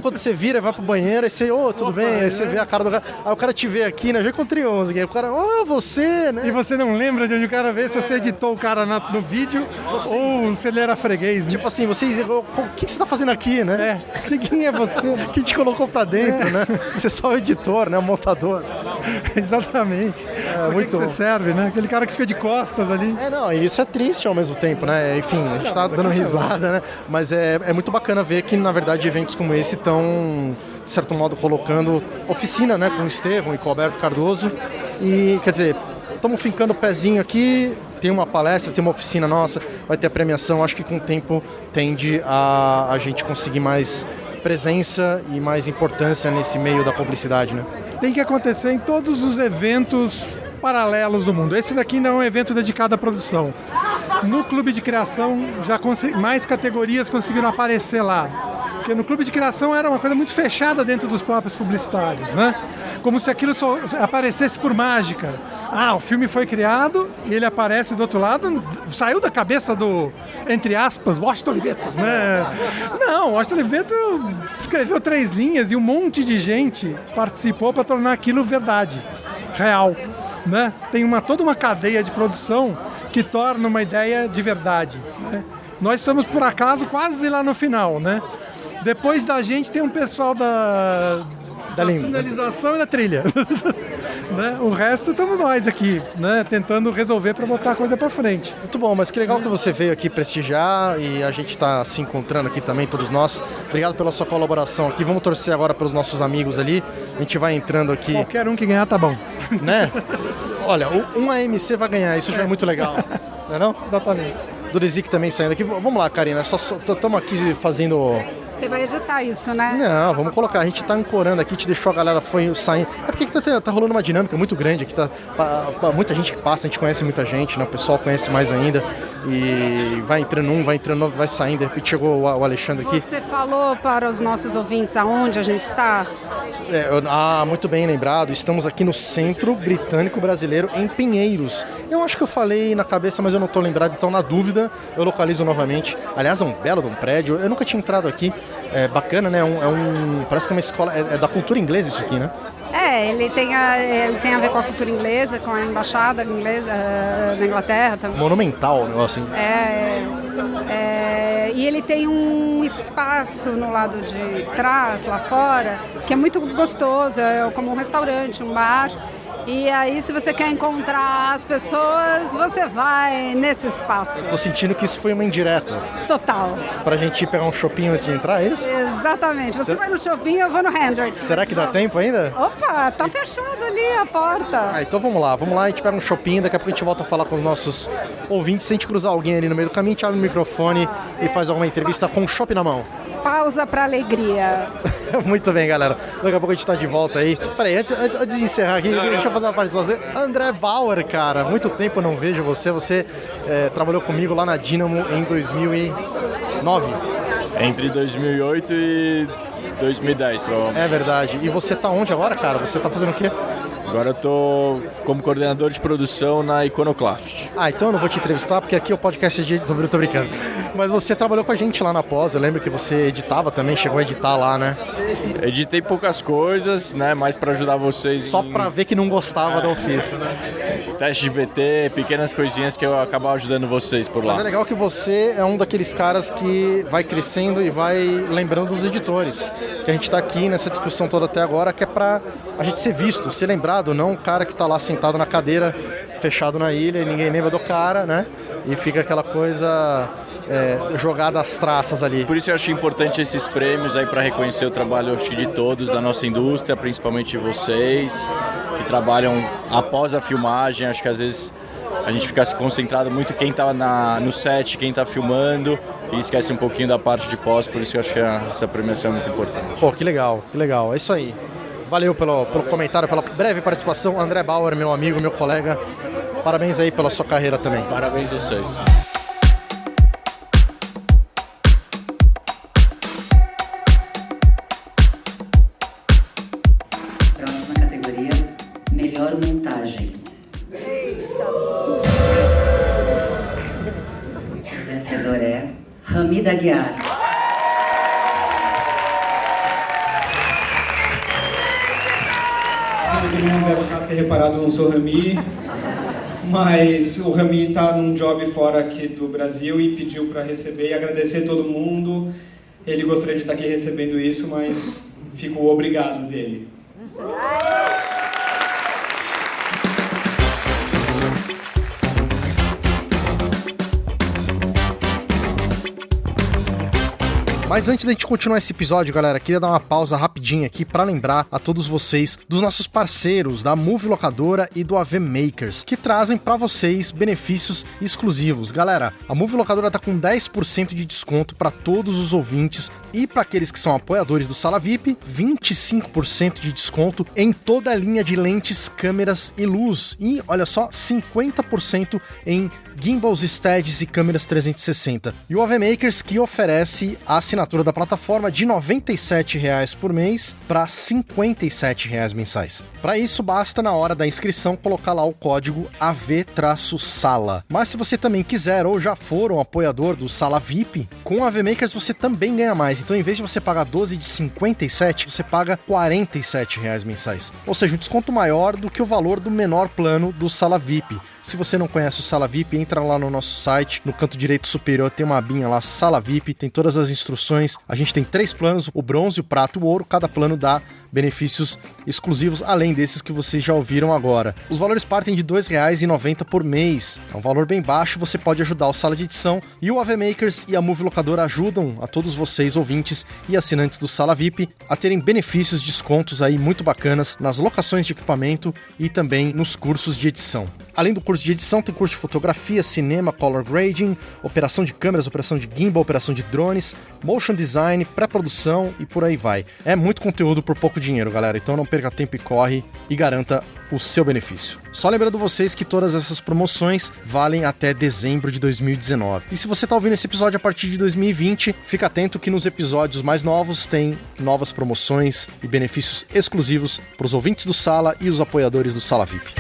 Quando você vira, vai pro banheiro, aí você, tudo bem, aí você vê a cara do cara. Aí o cara te vê aqui, né? Já encontrei 11, aí o cara, você, né? E você não lembra de onde o cara veio, se você editou o cara no vídeo ou se ele era freguês, né? Tipo assim, o que você tá fazendo aqui, né? Quem é você? Quem te colocou pra dentro, né? Você é só o editor, né? O montador. Exatamente. Muito que você serve, né? Aquele cara que fica de costas ali. E isso é triste ao mesmo tempo, né? Enfim, a gente tá dando risada, né? Mas é muito bacana ver que, na verdade, eventos como esse estão, de certo modo, colocando oficina, né? Com o Estevão e com o Alberto Cardoso. E, quer dizer, estamos fincando o pezinho aqui, tem uma palestra, tem uma oficina nossa, vai ter a premiação. Acho que com o tempo tende a gente conseguir mais presença e mais importância nesse meio da publicidade, né? Tem que acontecer em todos os eventos paralelos do mundo. Esse daqui não é um evento dedicado à produção. No Clube de Criação, mais categorias conseguiram aparecer lá. Porque no Clube de Criação era uma coisa muito fechada dentro dos próprios publicitários, né? Como se aquilo só aparecesse por mágica. O filme foi criado e ele aparece do outro lado, saiu da cabeça do, entre aspas, Washington Oliveto, né? Não, Washington Oliveto escreveu 3 linhas e um monte de gente participou para tornar aquilo verdade, real, né? Tem toda uma cadeia de produção que torna uma ideia de verdade, né? Nós estamos, por acaso, quase lá no final, né? Depois da gente tem um pessoal da finalização e da trilha. Né? O resto estamos nós aqui, né? Tentando resolver para botar a coisa para frente. Muito bom, mas que legal que você veio aqui prestigiar e a gente está se encontrando aqui também, todos nós. Obrigado pela sua colaboração aqui. Vamos torcer agora pelos nossos amigos ali. A gente vai entrando aqui. Qualquer um que ganhar tá bom. Né? Olha, um AMC vai ganhar, isso já é muito legal. Não é não? Exatamente. Do Desic também saindo aqui. Vamos lá, Karina, estamos aqui fazendo... Você vai editar isso, né? Não, vamos colocar. A gente tá ancorando aqui, te deixou a galera saindo. É porque tá rolando uma dinâmica muito grande aqui. Muita gente que passa, a gente conhece muita gente, né? O pessoal conhece mais ainda. E vai entrando um, vai entrando outro, vai saindo. De repente chegou o Alexandre aqui. Você falou para os nossos ouvintes aonde a gente está? Muito bem lembrado. Estamos aqui no Centro Britânico Brasileiro, em Pinheiros. Eu acho que eu falei na cabeça, mas eu não tô lembrado, então na dúvida eu localizo novamente. Aliás, é um belo de um prédio. Eu nunca tinha entrado aqui. É bacana, né? Parece que é uma escola... É da cultura inglesa isso aqui, né? Ele tem a ver com a cultura inglesa, com a embaixada inglesa na Inglaterra também. Monumental o negócio, assim. E ele tem um espaço no lado de trás, lá fora, que é muito gostoso, é como um restaurante, um bar. E aí, se você quer encontrar as pessoas, você vai nesse espaço. Tô sentindo que isso foi uma indireta. Total. Pra gente pegar um shopping antes de entrar, é isso? Exatamente. Você vai no shopping, eu vou no Hendrix. Será que dá tempo ainda? Opa, tá fechado ali a porta. Então vamos lá, a gente pega um shopping, daqui a pouco a gente volta a falar com os nossos ouvintes. Se a gente cruzar alguém ali no meio do caminho, a gente abre o microfone e faz alguma entrevista com o shopping na mão. Pausa pra alegria. Muito bem, galera. Daqui a pouco a gente tá de volta aí. Peraí, antes de encerrar aqui, deixa eu fazer uma participação. André Bauer, cara, muito tempo eu não vejo você. Você trabalhou comigo lá na Dynamo em 2009. Entre 2008 e 2010, provavelmente. É verdade. E você tá onde agora, cara? Você tá fazendo o quê? Agora eu tô como coordenador de produção na Iconoclast. Então eu não vou te entrevistar, porque aqui é o podcast de... Tô brincando. Mas você trabalhou com a gente lá na Pós, eu lembro que você editava também, chegou a editar lá, né? Editei poucas coisas, né, mais pra ajudar vocês. Só pra ver que não gostava do ofício, né? Teste de VT, pequenas coisinhas que eu acabava ajudando vocês por lá. Mas é legal que você é um daqueles caras que vai crescendo e vai lembrando dos editores. Que a gente tá aqui nessa discussão toda até agora, que é pra a gente ser visto, ser lembrado, não um cara que tá lá sentado na cadeira, fechado na ilha e ninguém lembra do cara, né? E fica aquela coisa... jogada às traças ali. Por isso eu achei importante esses prêmios aí para reconhecer o trabalho, acho que de todos da nossa indústria, principalmente vocês que trabalham após a filmagem. Acho que às vezes a gente fica se concentrado muito quem tá no set, quem tá filmando, e esquece um pouquinho da parte de pós. Por isso que eu acho que essa premiação é muito importante. Pô, que legal, é isso aí. Valeu pelo comentário, pela breve participação. André Bauer, meu amigo, meu colega, parabéns aí pela sua carreira também. Parabéns a vocês. Próxima categoria, melhor montagem. O vencedor é Hamid Aguiar. Todo mundo deve ter reparado, eu não sou Rami, mas o Rami está num job fora aqui do Brasil e pediu para receber e agradecer todo mundo. Ele gostaria de estar aqui recebendo isso, mas fica o obrigado dele. Mas antes da gente continuar esse episódio, galera, queria dar uma pausa rapidinha aqui para lembrar a todos vocês dos nossos parceiros da Movie Locadora e do AV Makers, que trazem para vocês benefícios exclusivos. Galera, a Movie Locadora tá com 10% de desconto para todos os ouvintes e para aqueles que são apoiadores do Sala VIP, 25% de desconto em toda a linha de lentes, câmeras e luz. E, olha só, 50% em gimbals, steads e câmeras 360. E o AV Makers, que oferece a assinatura da plataforma de R$ 97,00 por mês para R$ 57,00 mensais. Para isso, basta na hora da inscrição colocar lá o código AV-SALA. Mas se você também quiser ou já for um apoiador do Sala VIP, com o AV Makers você também ganha mais. Então, em vez de você pagar 12 de 57, você paga R$ 47,00 mensais. Ou seja, um desconto maior do que o valor do menor plano do Sala VIP. Se você não conhece o Sala VIP, entra lá no nosso site, no canto direito superior tem uma abinha lá, Sala VIP, tem todas as instruções. A gente tem 3 planos, o bronze, o prata e o ouro, cada plano dá benefícios exclusivos, além desses que vocês já ouviram agora. Os valores partem de R$ 2,90 por mês. É um valor bem baixo, você pode ajudar o Sala de Edição, e o AV Makers e a Movie Locadora ajudam a todos vocês, ouvintes e assinantes do Sala VIP, a terem benefícios, descontos aí muito bacanas nas locações de equipamento e também nos cursos de edição. Além do curso de edição, tem curso de fotografia, cinema, color grading, operação de câmeras, operação de gimbal, operação de drones, motion design, pré-produção e por aí vai. É muito conteúdo por pouco dinheiro, galera, então não perca tempo e corre e garanta o seu benefício. Só lembrando vocês que todas essas promoções valem até dezembro de 2019. E se você está ouvindo esse episódio a partir de 2020, fica atento que nos episódios mais novos tem novas promoções e benefícios exclusivos para os ouvintes do Sala e os apoiadores do Sala VIP.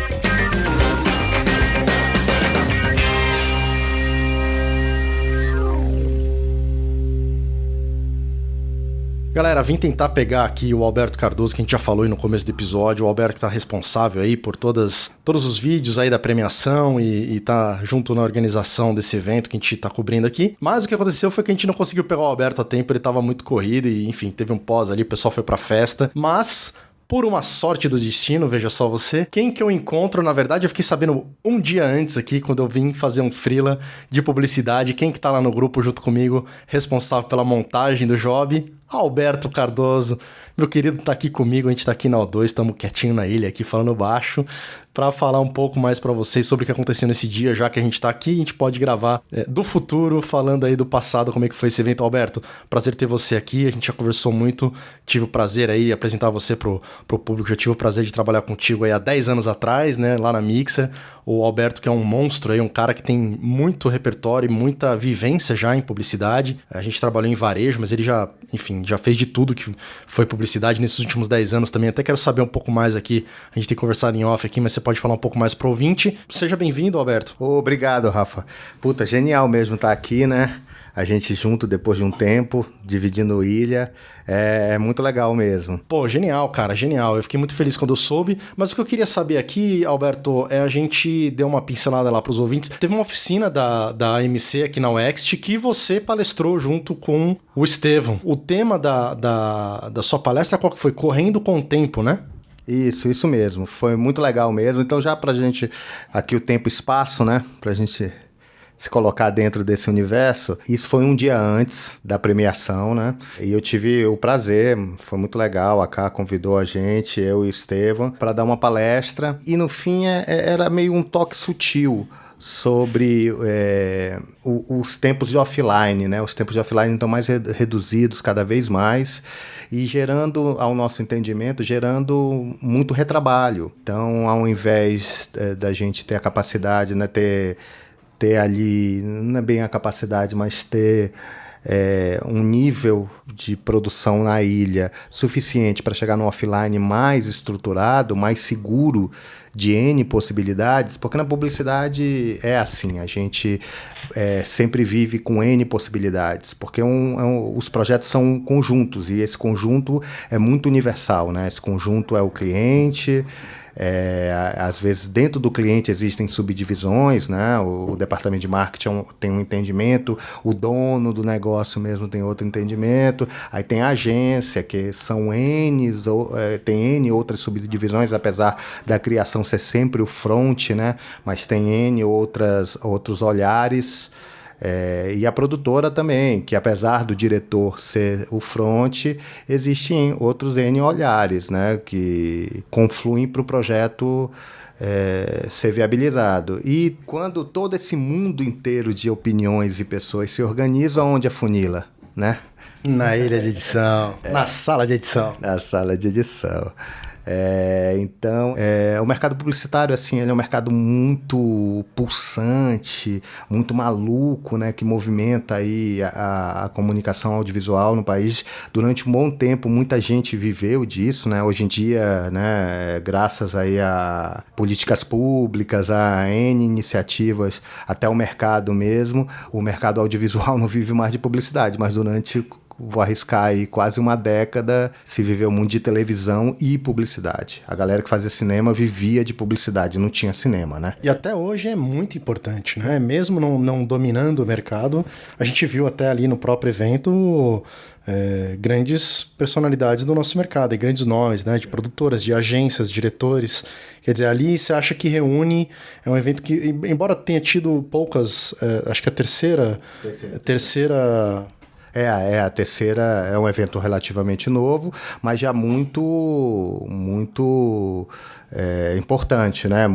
Galera, vim tentar pegar aqui o Alberto Cardoso, que a gente já falou aí no começo do episódio. O Alberto que tá responsável aí por todos os vídeos aí da premiação e tá junto na organização desse evento que a gente tá cobrindo aqui. Mas o que aconteceu foi que a gente não conseguiu pegar o Alberto a tempo, ele tava muito corrido e, enfim, teve um pós ali, o pessoal foi pra festa. Mas, por uma sorte do destino, veja só você, quem que eu encontro, na verdade, eu fiquei sabendo um dia antes aqui, quando eu vim fazer um freela de publicidade, quem que tá lá no grupo junto comigo, responsável pela montagem do job, Alberto Cardoso. Meu querido tá aqui comigo, a gente tá aqui na O2, estamos quietinho na ilha aqui, falando baixo, para falar um pouco mais para vocês sobre o que aconteceu nesse dia, já que a gente tá aqui, a gente pode gravar do futuro, falando aí do passado, como é que foi esse evento. Alberto, prazer ter você aqui, a gente já conversou muito, tive o prazer aí de apresentar você pro público, já tive o prazer de trabalhar contigo aí há 10 anos atrás, né, lá na Mixer. O Alberto, que é um monstro aí, um cara que tem muito repertório e muita vivência já em publicidade. A gente trabalhou em varejo, mas ele já, enfim, já fez de tudo que foi publicidade nesses últimos 10 anos também. Até quero saber um pouco mais aqui, a gente tem conversado em off aqui, mas você pode falar um pouco mais pro ouvinte. Seja bem-vindo, Alberto. Obrigado, Rafa. Puta, genial mesmo estar aqui, né? A gente junto depois de um tempo, dividindo ilha. É muito legal mesmo. Pô, genial, cara, genial. Eu fiquei muito feliz quando eu soube. Mas o que eu queria saber aqui, Alberto, a gente deu uma pincelada lá pros ouvintes. Teve uma oficina da AMC aqui na UEXT que você palestrou junto com o Estevão. O tema da sua palestra, qual que foi? Correndo com o tempo, né? Isso mesmo. Foi muito legal mesmo. Então já pra gente, aqui o tempo e espaço, né? Pra gente se colocar dentro desse universo. Isso foi um dia antes da premiação, né? E eu tive o prazer, foi muito legal, a Cá convidou a gente, eu e o Estevão, para dar uma palestra. E no fim era meio um toque sutil sobre os tempos de offline, né? Os tempos de offline estão mais reduzidos cada vez mais e gerando, ao nosso entendimento, gerando muito retrabalho. Então, ao invés da gente ter a capacidade, né, ter ali, não é bem a capacidade, mas ter um nível de produção na ilha suficiente para chegar no offline mais estruturado, mais seguro, de N possibilidades, porque na publicidade é assim, a gente sempre vive com N possibilidades, porque os projetos são conjuntos, e esse conjunto é muito universal, né? Esse conjunto é o cliente. Às vezes dentro do cliente existem subdivisões, né? O departamento de marketing tem um entendimento, o dono do negócio mesmo tem outro entendimento, aí tem a agência, que são tem N outras subdivisões, apesar da criação ser sempre o front, né? Mas tem N outros olhares. E a produtora também, que apesar do diretor ser o front, existem outros N olhares, né, que confluem para o projeto ser viabilizado. E quando todo esse mundo inteiro de opiniões e pessoas se organiza, onde afunila, né? Na ilha de edição, na sala de edição. Na sala de edição. Então, o mercado publicitário, assim, ele é um mercado muito pulsante, muito maluco, né, que movimenta aí a comunicação audiovisual no país. Durante um bom tempo, muita gente viveu disso, né? Hoje em dia, né, graças aí a políticas públicas, a N iniciativas, até o mercado mesmo, o mercado audiovisual não vive mais de publicidade, mas durante vou arriscar aí, quase uma década se viveu o mundo de televisão e publicidade. A galera que fazia cinema vivia de publicidade, não tinha cinema, né? E até hoje é muito importante, né? Mesmo não dominando o mercado, a gente viu até ali no próprio evento grandes personalidades do nosso mercado, e grandes nomes, né? De produtoras, de agências, diretores. Quer dizer, ali você acha que reúne, é um evento que, embora tenha tido poucas, acho que a terceira... A terceira é um evento relativamente novo, mas já muito importante, né?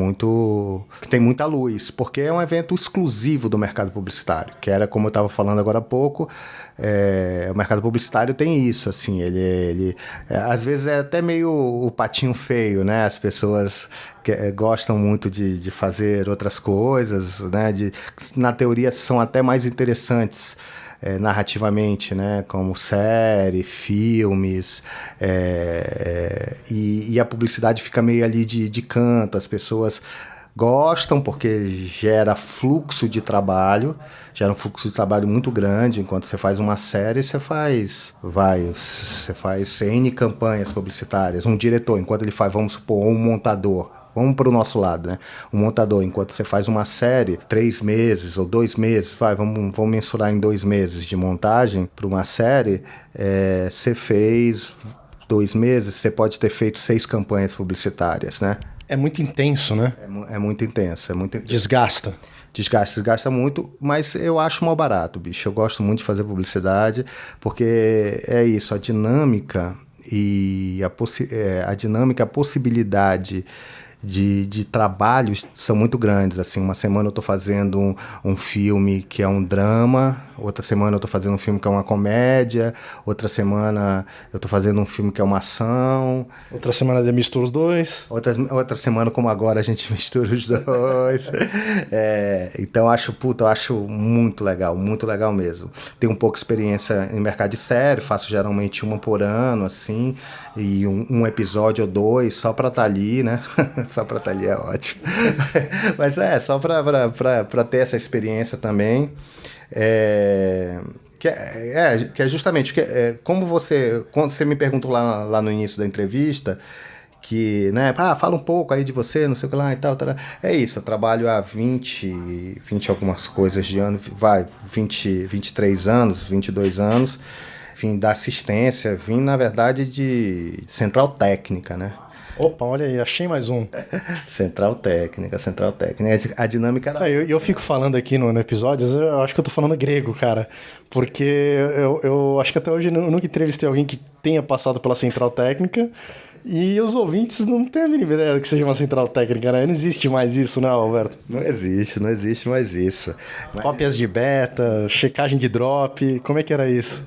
Que tem muita luz, porque é um evento exclusivo do mercado publicitário, que era, como eu estava falando agora há pouco, o mercado publicitário tem isso, assim, ele às vezes é até meio o patinho feio, né? As pessoas gostam muito de fazer outras coisas, né? Na teoria são até mais interessantes narrativamente, né? Como série, filmes, e a publicidade fica meio ali de canto, as pessoas gostam porque gera um fluxo de trabalho muito grande. Enquanto você faz uma série, você faz N campanhas publicitárias, um diretor, enquanto ele faz, vamos supor, um montador. Vamos para o nosso lado, né? Um montador, enquanto você faz uma série, 3 meses ou 2 meses, vamos mensurar em 2 meses de montagem para uma série, você fez 2 meses, você pode ter feito 6 campanhas publicitárias, né? É muito intenso, né? É muito intenso. Desgasta muito, mas eu acho mal barato, bicho. Eu gosto muito de fazer publicidade, porque é isso, a dinâmica e a possibilidade de trabalhos são muito grandes. Assim, uma semana eu estou fazendo um filme que é um drama, outra semana eu estou fazendo um filme que é uma comédia, outra semana eu estou fazendo um filme que é uma ação. Outra semana eu misturo os dois. Outra semana, como agora, a gente mistura os dois. Então eu acho muito legal mesmo. Tenho um pouco de experiência em mercado de série, faço geralmente uma por ano, assim, e um episódio ou 2 só para estar ali, né? Só para estar ali é ótimo. Mas só para ter essa experiência também. Que é justamente quando você me perguntou lá no início da entrevista, que, né, fala um pouco aí de você, não sei o que lá e tal. É isso, eu trabalho há 20 algumas coisas de ano, 23 anos, 22 anos, vim da assistência, vim, na verdade, de central técnica, né? Opa, olha aí, achei mais um. Central técnica. A dinâmica era... Eu fico falando aqui no episódio, eu acho que eu tô falando grego, cara. Porque eu acho que até hoje eu nunca entrevistei alguém que tenha passado pela central técnica. E os ouvintes não têm a mínima ideia do que seja uma central técnica, né? Não existe mais isso, né, Alberto? Não existe mais isso. Cópias de beta, checagem de drop, como é que era isso?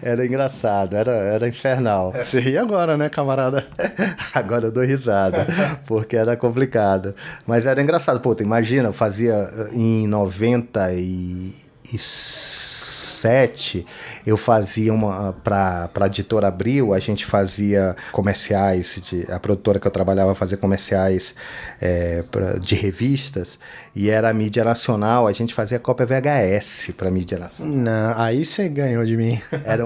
Era engraçado, era infernal. Você ri agora, né, camarada? Agora eu dou risada, porque era complicado. Mas era engraçado. Pô, tu imagina, eu fazia em 97, eu fazia para a Editora Abril, a gente fazia comerciais, a produtora que eu trabalhava fazia comerciais de revistas, e era a mídia nacional, a gente fazia cópia VHS para mídia nacional. Não, aí você ganhou de mim. Era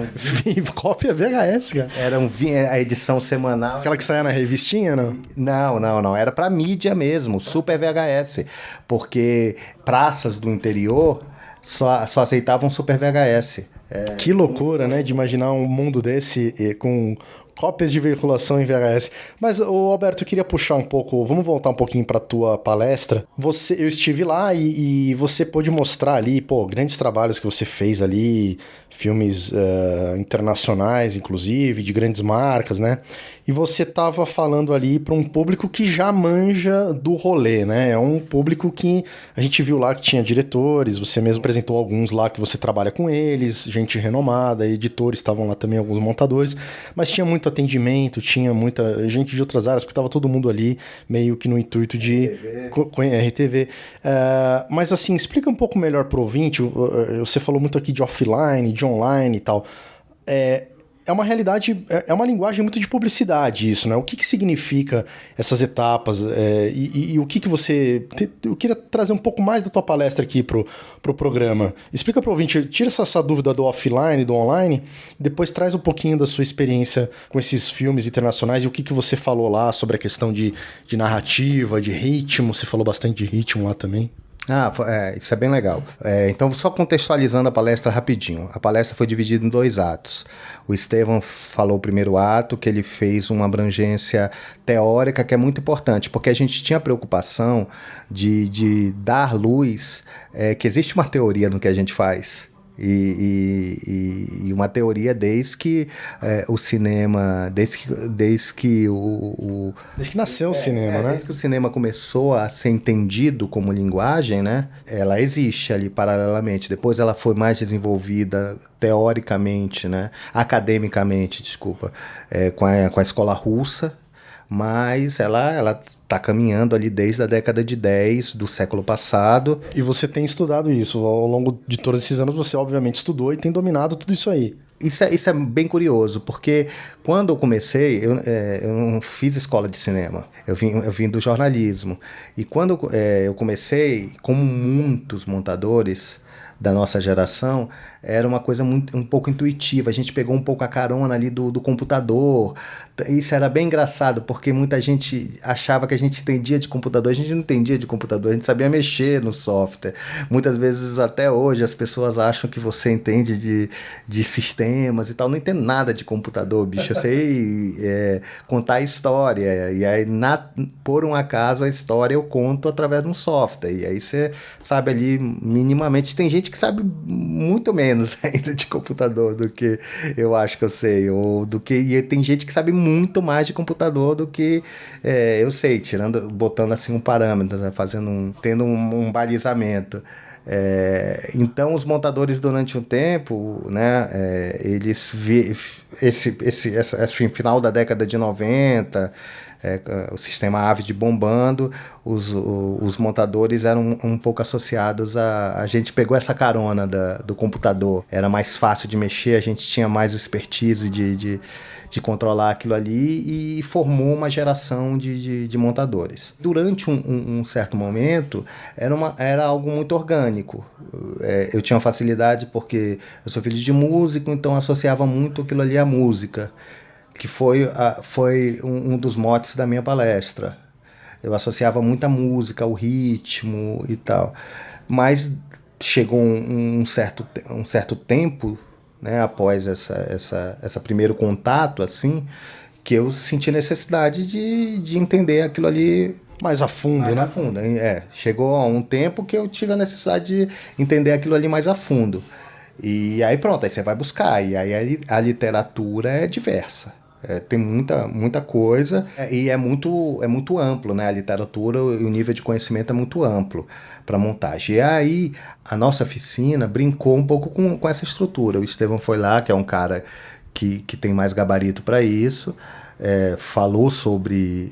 cópia VHS, cara. Era a edição semanal. Aquela que saía na revistinha, não? Não, era para mídia mesmo, Super VHS, porque praças do interior só aceitavam Super VHS. Que loucura, né? De imaginar um mundo desse com cópias de veiculação em VHS. Mas, Alberto, eu queria puxar um pouco... Vamos voltar um pouquinho para tua palestra. Eu estive lá e você pôde mostrar ali, grandes trabalhos que você fez ali, filmes internacionais, inclusive, de grandes marcas, né? E você estava falando ali para um público que já manja do rolê, né? É um público que a gente viu lá que tinha diretores, você mesmo apresentou alguns lá que você trabalha com eles, gente renomada, editores, estavam lá também alguns montadores, mas tinha muito atendimento, tinha muita gente de outras áreas, porque estava todo mundo ali meio que no intuito de RTV. Mas assim, explica um pouco melhor para o ouvinte, você falou muito aqui de offline, de online e tal. é uma realidade, é uma linguagem muito de publicidade isso, né? O que significa essas etapas e o que você... Eu queria trazer um pouco mais da tua palestra aqui pro programa. Explica pro ouvinte, tira essa dúvida do offline, do online, depois traz um pouquinho da sua experiência com esses filmes internacionais e o que você falou lá sobre a questão de narrativa, de ritmo. Você falou bastante de ritmo lá também. Isso é bem legal. Então, só contextualizando a palestra rapidinho. A palestra foi dividida em 2 atos. O Estevão falou o primeiro ato, que ele fez uma abrangência teórica que é muito importante, porque a gente tinha a preocupação de dar luz que existe uma teoria no que a gente faz. E uma teoria desde que o cinema, desde que nasceu o cinema, né? Desde que o cinema começou a ser entendido como linguagem, né? Ela existe ali paralelamente. Depois ela foi mais desenvolvida teoricamente, né? Academicamente, desculpa, com a escola russa, mas ela está caminhando ali desde a década de 10 do século passado. E você tem estudado isso. Ao longo de todos esses anos, você obviamente estudou e tem dominado tudo isso aí. Isso é bem curioso, porque quando eu comecei, eu não fiz escola de cinema, eu vim do jornalismo. E quando eu comecei, como muitos montadores da nossa geração, era uma coisa um pouco intuitiva. A gente pegou um pouco a carona ali do computador. Isso era bem engraçado, porque muita gente achava que a gente entendia de computador. A gente não entendia de computador, a gente sabia mexer no software. Muitas vezes, até hoje, as pessoas acham que você entende de sistemas e tal. Não entendo nada de computador, bicho. Eu sei contar a história. E aí, por um acaso, a história eu conto através de um software. E aí você sabe ali minimamente. Tem gente que sabe muito menos ainda de computador do que eu acho que eu sei, e tem gente que sabe muito mais de computador do que eu sei, botando assim um parâmetro, né? Tendo um balizamento. Então os montadores durante um tempo, né, eles esse final da década de 90, o sistema Avid bombando, os montadores eram um pouco associados a gente pegou essa carona do computador, era mais fácil de mexer, a gente tinha mais o expertise de controlar aquilo ali e formou uma geração de montadores. Durante um certo momento, era algo muito orgânico. Eu tinha uma facilidade porque eu sou filho de músico, então associava muito aquilo ali à música, que foi um dos motes da minha palestra. Eu associava muita música, o ritmo e tal. Mas chegou um certo tempo, né, após esse primeiro contato, assim, que eu senti necessidade de entender aquilo ali mais a fundo, né? Chegou a um tempo que eu tive a necessidade de entender aquilo ali mais a fundo. E aí pronto, aí você vai buscar. E aí a literatura é diversa. Tem muita coisa e é muito amplo, né? A literatura e o nível de conhecimento é muito amplo para montagem. E aí a nossa oficina brincou um pouco com essa estrutura. O Estevão foi lá, que é um cara que tem mais gabarito para isso, falou sobre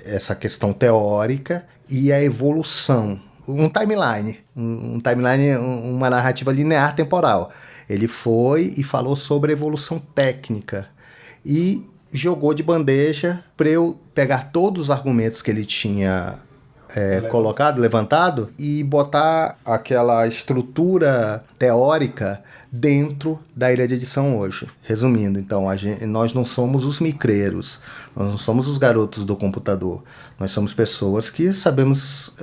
essa questão teórica e a evolução, um timeline, uma narrativa linear temporal. Ele foi e falou sobre a evolução técnica e jogou de bandeja para eu pegar todos os argumentos que ele tinha levantado e botar aquela estrutura teórica dentro da ilha de edição hoje. Resumindo, então, nós não somos os micreiros, nós não somos os garotos do computador, nós somos pessoas que sabemos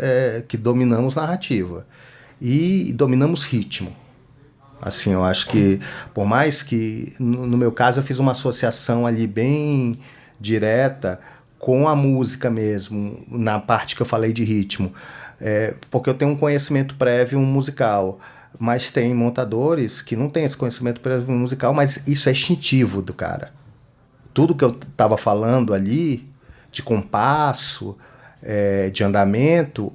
que dominamos narrativa e dominamos ritmo. Assim, eu acho que, por mais que, no meu caso, eu fiz uma associação ali bem direta com a música mesmo, na parte que eu falei de ritmo, porque eu tenho um conhecimento prévio musical, mas tem montadores que não têm esse conhecimento prévio musical, mas isso é instintivo do cara. Tudo que eu estava falando ali, de compasso, de andamento,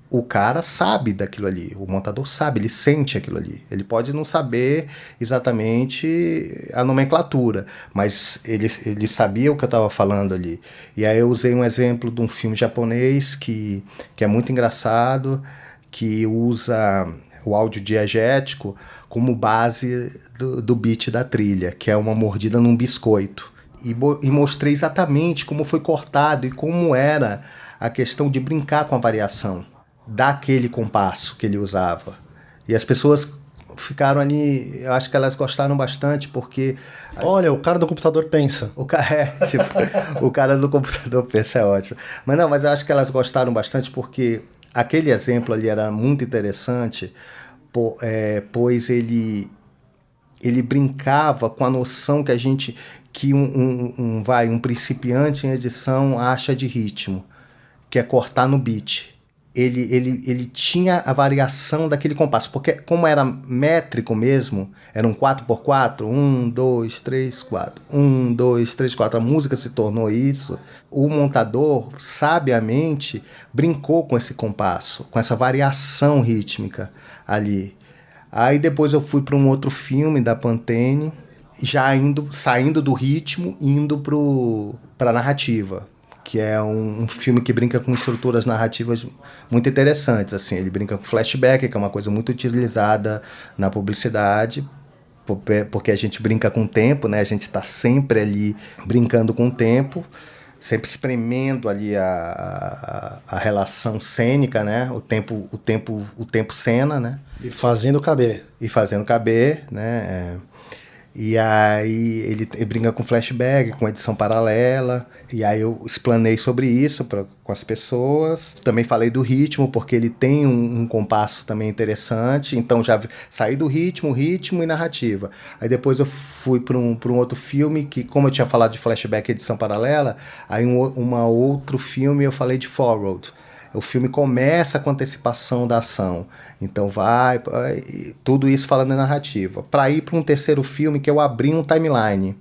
o cara sabe daquilo ali, o montador sabe, ele sente aquilo ali. Ele pode não saber exatamente a nomenclatura, mas ele sabia o que eu estava falando ali. E aí eu usei um exemplo de um filme japonês que é muito engraçado, que usa o áudio diegético como base do beat da trilha, que é uma mordida num biscoito. E mostrei exatamente como foi cortado e como era a questão de brincar com a variação daquele compasso que ele usava. E as pessoas ficaram ali, eu acho que elas gostaram bastante, porque... Olha, o cara do computador pensa. O cara do computador pensa, é ótimo. Mas eu acho que elas gostaram bastante, porque aquele exemplo ali era muito interessante, pois ele brincava com a noção que um principiante em edição acha de ritmo, que é cortar no beat. Ele tinha a variação daquele compasso, porque como era métrico mesmo, era um 4x4, 1, 2, 3, 4, 1, 2, 3, 4, a música se tornou isso, o montador, sabiamente, brincou com esse compasso, com essa variação rítmica ali. Aí depois eu fui para um outro filme da Pantene, saindo do ritmo, indo para a narrativa, que é um filme que brinca com estruturas narrativas muito interessantes. Assim, ele brinca com flashback, que é uma coisa muito utilizada na publicidade, porque a gente brinca com o tempo, né? A gente está sempre ali brincando com o tempo, sempre espremendo ali a relação cênica, né? O tempo cena, né? E fazendo caber. Né? E aí ele brinca com flashback, com edição paralela, e aí eu explanei sobre isso com as pessoas. Também falei do ritmo, porque ele tem um compasso também interessante, então já saí do ritmo e narrativa. Aí depois eu fui para um outro filme, que como eu tinha falado de flashback e edição paralela, aí outro filme eu falei de forward. O filme começa com antecipação da ação. Então vai tudo isso falando em narrativa. Para ir para um terceiro filme que eu abri um timeline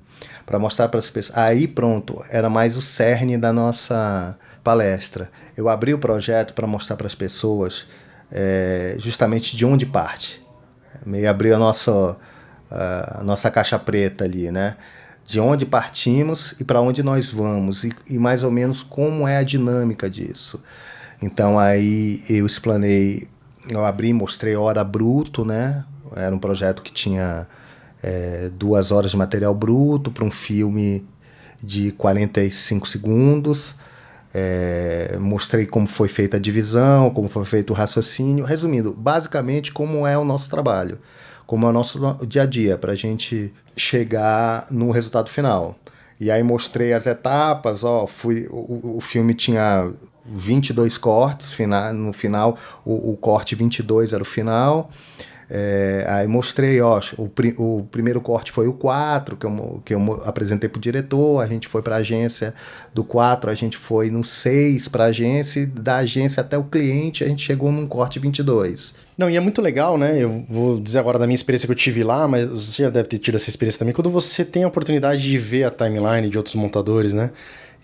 para mostrar para as pessoas. Aí pronto, era mais o cerne da nossa palestra. Eu abri o projeto para mostrar para as pessoas justamente de onde parte. Meio abri a nossa caixa preta ali, né? De onde partimos e para onde nós vamos. E mais ou menos como é a dinâmica disso. Então aí eu abri e mostrei hora bruto, né? Era um projeto que tinha 2 horas de material bruto para um filme de 45 segundos. Mostrei como foi feita a divisão, como foi feito o raciocínio. Resumindo, basicamente como é o nosso trabalho, como é o nosso dia a dia, para a gente chegar no resultado final. E aí mostrei as etapas, o filme tinha 22 cortes, no final o corte 22 era o final. Aí mostrei, o primeiro corte foi o 4, que eu apresentei para o diretor, a gente foi para a agência do 4, a gente foi no 6 para a agência, e da agência até o cliente a gente chegou num corte 22. Não, e é muito legal, né? Eu vou dizer agora da minha experiência que eu tive lá, mas você já deve ter tido essa experiência também, quando você tem a oportunidade de ver a timeline de outros montadores, né?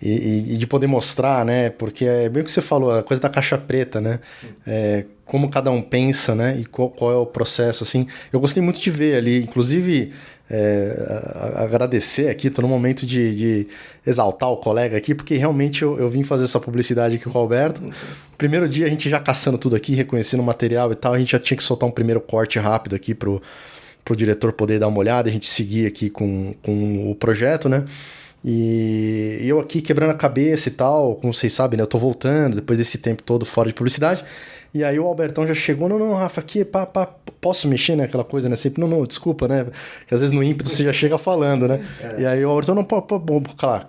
E de poder mostrar, né? Porque é bem o que você falou, a coisa da caixa preta, né? Como cada um pensa, né? E qual é o processo, assim. Eu gostei muito de ver ali, inclusive agradecer aqui, tô no momento de exaltar o colega aqui, porque realmente eu vim fazer essa publicidade aqui com o Alberto. Primeiro dia a gente já caçando tudo aqui, reconhecendo o material e tal, a gente já tinha que soltar um primeiro corte rápido aqui pro diretor poder dar uma olhada, a gente seguir aqui com o projeto, né? E eu aqui quebrando a cabeça e tal, como vocês sabem, né? Eu tô voltando depois desse tempo todo fora de publicidade. E aí o Albertão já chegou, não, Rafa, aqui, posso mexer, né? Aquela coisa, né? Sempre, não, desculpa, né? Porque às vezes no ímpeto você já chega falando, né? E aí o Albertão, não,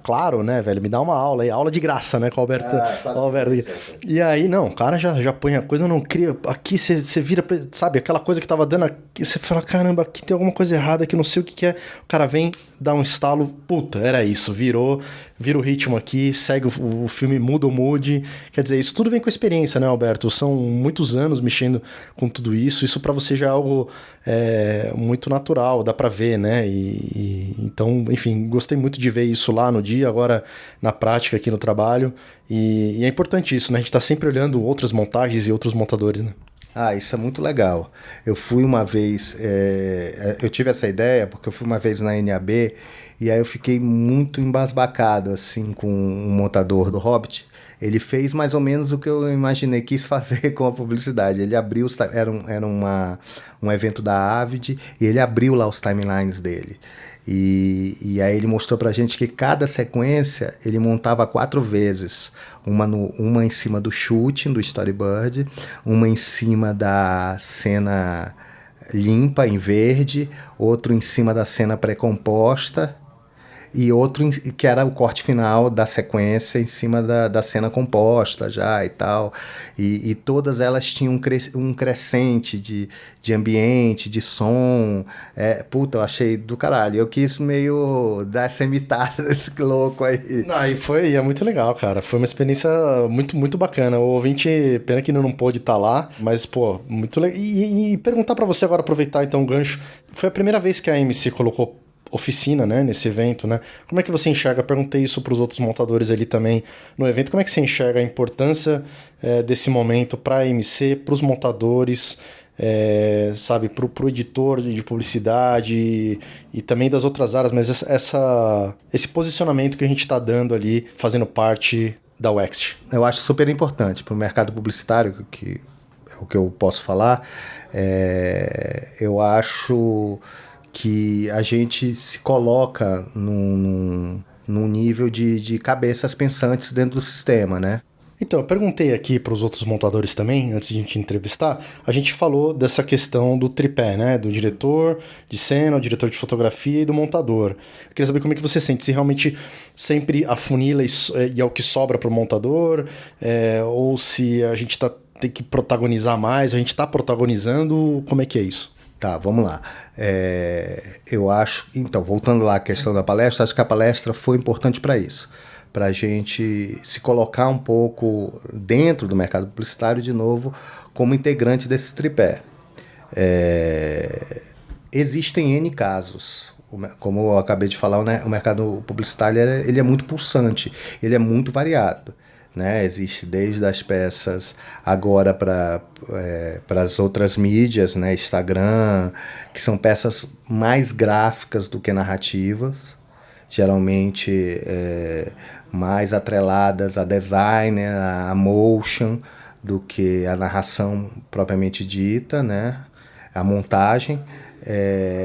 claro, né, velho? Me dá uma aula aí, aula de graça, né? Com o Alberto. Alberto. E aí, não, o cara já põe a coisa, não cria. Aqui você vira, sabe? Aquela coisa que tava dando aqui, você fala, caramba, aqui tem alguma coisa errada, que não sei o que é. O cara vem, dá um estalo, puta, era isso, vira o ritmo aqui, segue o filme, muda o mood. Quer dizer, isso tudo vem com a experiência, né, Alberto? São muitos anos mexendo com tudo isso. Isso pra você já é algo muito natural, dá pra ver, né? Então, enfim, gostei muito de ver isso lá no dia, agora na prática aqui no trabalho. E é importante isso, né? A gente tá sempre olhando outras montagens e outros montadores, né? Isso é muito legal. Eu fui uma vez, eu tive essa ideia porque eu fui uma vez na NAB e aí eu fiquei muito embasbacado assim com um montador do Hobbit. ele fez mais ou menos o que eu imaginei quis fazer com a publicidade. Ele abriu, era um evento da Avid, e ele abriu lá os timelines dele. E aí ele mostrou pra gente que cada sequência ele montava 4 vezes. Uma em cima do shooting, do storyboard, uma em cima da cena limpa, em verde, outro em cima da cena pré-composta, e outro que era o corte final da sequência em cima da cena composta já e tal. E todas elas tinham um crescente de ambiente, de som. Puta, eu achei do caralho. Eu quis meio dar essa imitada desse louco aí. Não, e é muito legal, cara. Foi uma experiência muito, muito bacana. O ouvinte, pena que não pôde estar lá, mas, pô, muito legal. E perguntar pra você agora, aproveitar então o gancho. Foi a primeira vez que a AMC colocou oficina, né, nesse evento, né? Como é que você enxerga? Perguntei isso para os outros montadores ali também no evento. Como é que você enxerga a importância desse momento para a AMC, para os montadores, sabe, para o editor de publicidade e também das outras áreas, mas esse posicionamento que a gente está dando ali, fazendo parte da UXT? Eu acho super importante para o mercado publicitário, que é o que eu posso falar. Eu acho que a gente se coloca num nível de cabeças pensantes dentro do sistema, né? Então, eu perguntei aqui para os outros montadores também, antes de a gente entrevistar, a gente falou dessa questão do tripé, né? Do diretor de cena, o diretor de fotografia e do montador. Eu queria saber como é que você sente, se realmente sempre afunila e é o que sobra para o montador, ou se a gente tem que protagonizar mais, a gente está protagonizando, como é que é isso? Tá, vamos lá. Eu acho... Então, voltando lá à questão da palestra, acho que a palestra foi importante para isso. Para a gente se colocar um pouco dentro do mercado publicitário, de novo, como integrante desse tripé. Existem N casos. Como eu acabei de falar, né, o mercado publicitário ele é muito pulsante, ele é muito variado. Né? Existe desde as peças agora para as outras mídias, né? Instagram, que são peças mais gráficas do que narrativas, geralmente mais atreladas a design, a motion, do que a narração propriamente dita, né? A montagem.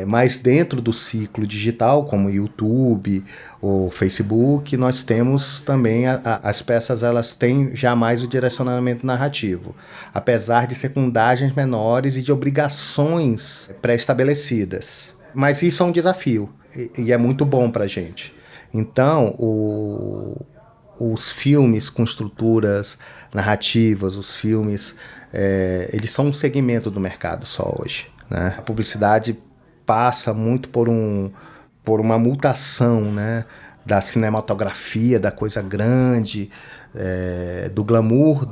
Mas dentro do ciclo digital, como o YouTube ou Facebook, nós temos também as peças, elas têm já mais o direcionamento narrativo, apesar de secundagens menores e de obrigações pré-estabelecidas. Mas isso é um desafio e é muito bom para a gente. Então, os filmes com estruturas narrativas, os filmes, eles são um segmento do mercado só hoje. Né? A publicidade passa muito por uma mutação, né? Da cinematografia, da coisa grande, do glamour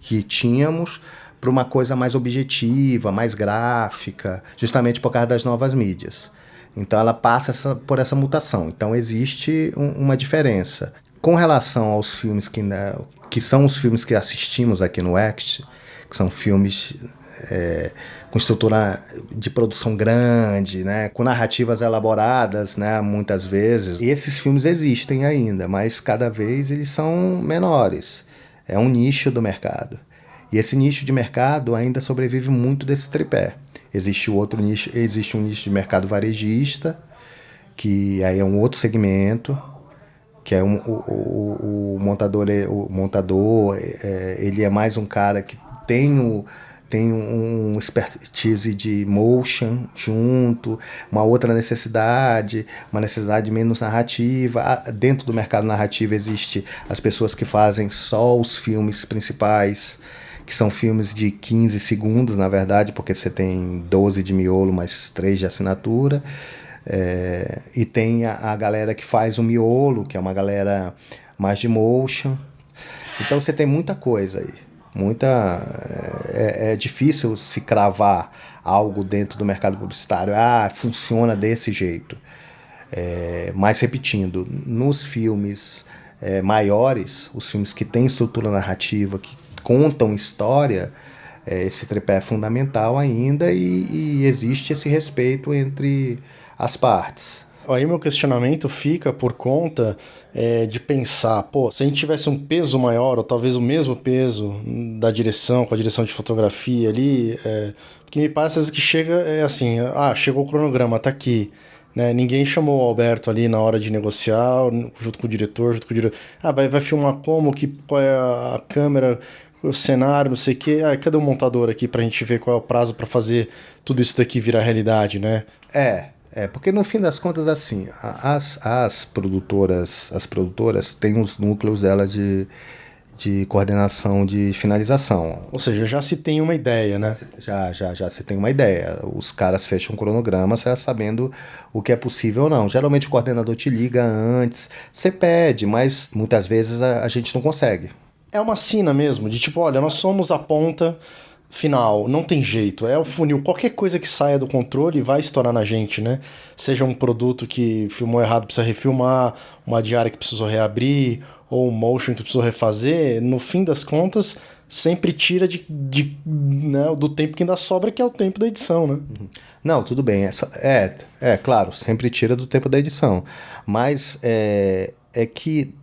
que tínhamos, para uma coisa mais objetiva, mais gráfica, justamente por causa das novas mídias. Então ela passa por essa mutação. Então existe uma diferença. Com relação aos filmes que são os filmes que assistimos aqui no UXT, que são filmes com estrutura de produção grande, né, com narrativas elaboradas, né, muitas vezes. E esses filmes existem ainda, mas cada vez eles são menores. É um nicho do mercado. E esse nicho de mercado ainda sobrevive muito desse tripé. Existe um nicho de mercado varejista, que aí é um outro segmento, que é o montador. Ele é mais um cara que tem um expertise de motion junto, uma outra necessidade, uma necessidade menos narrativa. Dentro do mercado narrativo existe as pessoas que fazem só os filmes principais, que são filmes de 15 segundos, na verdade, porque você tem 12 de miolo mais 3 de assinatura. E tem a galera que faz o miolo, que é uma galera mais de motion. Então você tem muita coisa aí. É difícil se cravar algo dentro do mercado publicitário. Funciona desse jeito. Mas repetindo, nos filmes maiores, os filmes que têm estrutura narrativa, que contam história, esse tripé é fundamental ainda, e existe esse respeito entre as partes. Aí meu questionamento fica por conta de pensar, se a gente tivesse um peso maior, ou talvez o mesmo peso da direção, com a direção de fotografia ali, porque me parece às vezes que chega, assim, chegou o cronograma, tá aqui, né? Ninguém chamou o Alberto ali na hora de negociar, junto com o diretor, vai filmar como, qual é a câmera, o cenário, não sei o quê, cadê o montador aqui pra gente ver qual é o prazo pra fazer tudo isso daqui virar realidade, né? Porque no fim das contas, assim, as produtoras têm os núcleos dela de coordenação de finalização. Ou seja, já se tem uma ideia, né? Já se tem uma ideia. Os caras fecham cronogramas já sabendo o que é possível ou não. Geralmente o coordenador te liga antes, você pede, mas muitas vezes a gente não consegue. É uma sina mesmo, de tipo, olha, nós somos a ponta final, não tem jeito, é o funil, qualquer coisa que saia do controle vai estourar na gente, né? Seja um produto que filmou errado, precisa refilmar, uma diária que precisou reabrir, ou um motion que precisou refazer, no fim das contas, sempre tira né, do tempo que ainda sobra, que é o tempo da edição, né? Não, tudo bem, claro, sempre tira do tempo da edição, mas é que